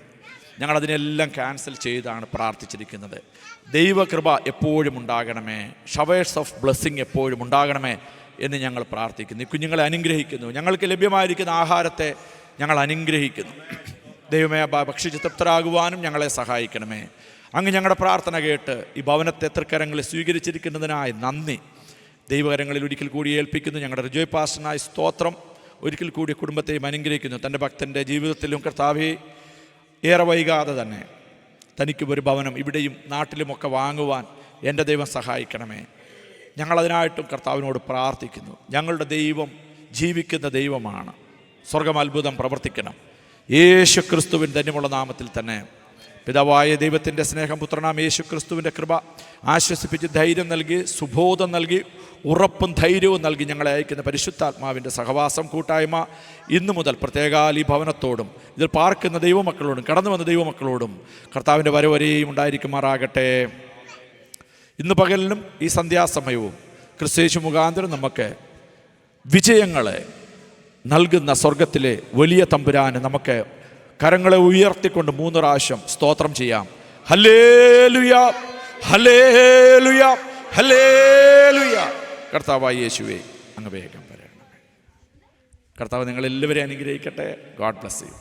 ഞങ്ങളതിനെല്ലാം ക്യാൻസൽ ചെയ്താണ് പ്രാർത്ഥിച്ചിരിക്കുന്നത്. ദൈവകൃപ എപ്പോഴും ഉണ്ടാകണമേ, ഷവേഴ്സ് ഓഫ് ബ്ലെസ്സിങ് എപ്പോഴും ഉണ്ടാകണമേ എന്ന് ഞങ്ങൾ പ്രാർത്ഥിക്കുന്നു. ഈ കുഞ്ഞുങ്ങളെ അനുഗ്രഹിക്കുന്നു. ഞങ്ങൾക്ക് ലഭ്യമായിരിക്കുന്ന ആഹാരത്തെ ഞങ്ങൾ അനുഗ്രഹിക്കുന്നു. ദൈവമേ, ഭക്ഷിച്ച് തൃപ്തരാകുവാനും ഞങ്ങളെ സഹായിക്കണമേ. അങ്ങ് ഞങ്ങളുടെ പ്രാർത്ഥന കേട്ട് ഈ ഭവനത്തെ തൃക്കരങ്ങളിൽ സ്വീകരിച്ചിരിക്കുന്നതിനായി നന്ദി. ദൈവകരങ്ങളിൽ ഒരിക്കൽ കൂടി ഏൽപ്പിക്കുന്നു. ഞങ്ങളുടെ റിജോയ് പാസ്റ്ററിനായി സ്തോത്രം. ഒരിക്കൽ കൂടി കുടുംബത്തെയും അനുഗ്രഹിക്കുന്നു. തൻ്റെ ഭക്തൻ്റെ ജീവിതത്തിലും കർത്താവേ, ഏറെ വൈകാതെ തന്നെ തനിക്കും ഒരു ഭവനം ഇവിടെയും നാട്ടിലുമൊക്കെ വാങ്ങുവാൻ എൻ്റെ ദൈവം സഹായിക്കണമേ. ഞങ്ങളതിനായിട്ടും കർത്താവിനോട് പ്രാർത്ഥിക്കുന്നു. ഞങ്ങളുടെ ദൈവം ജീവിക്കുന്ന ദൈവമാണ്. സ്വർഗം അത്ഭുതം പ്രവർത്തിക്കണം. യേശു ക്രിസ്തുവിൻ ധന്യമുള്ള നാമത്തിൽ തന്നെ പിതാവായ ദൈവത്തിൻ്റെ സ്നേഹം, പുത്രനാം യേശു ക്രിസ്തുവിൻ്റെ കൃപ ആശ്വസിപ്പിച്ച് ധൈര്യം നൽകി, സുബോധം നൽകി, ഉറപ്പും ധൈര്യവും നൽകി ഞങ്ങളെ അയക്കുന്ന പരിശുദ്ധാത്മാവിൻ്റെ സഹവാസം, കൂട്ടായ്മ ഇന്നു മുതൽ പ്രത്യേകാൽ ഈ ഭവനത്തോടും ഇതിൽ പാർക്കുന്ന ദൈവമക്കളോടും കടന്നു വന്ന ദൈവമക്കളോടും കർത്താവിൻ്റെ വരവരെയും ഉണ്ടായിരിക്കുമാറാകട്ടെ. ഇന്ന് പകലിലും ഈ സന്ധ്യാസമയവും ക്രിസ്തയേശു മുഖാന്തരം നമുക്ക് വിജയങ്ങളെ നൽകുന്ന സ്വർഗത്തിലെ വലിയ തമ്പുരാന് നമുക്ക് കരങ്ങളെ ഉയർത്തിക്കൊണ്ട് 3 പ്രാവശ്യം സ്തോത്രം ചെയ്യാം. Hallelujah, hallelujah, hallelujah. കർത്താവായ യേശുവേ, അങ്ങ് വേഗം വരണമേ. കർത്താവ് നിങ്ങളെല്ലാവരെയും അനുഗ്രഹിക്കട്ടെ. God bless you.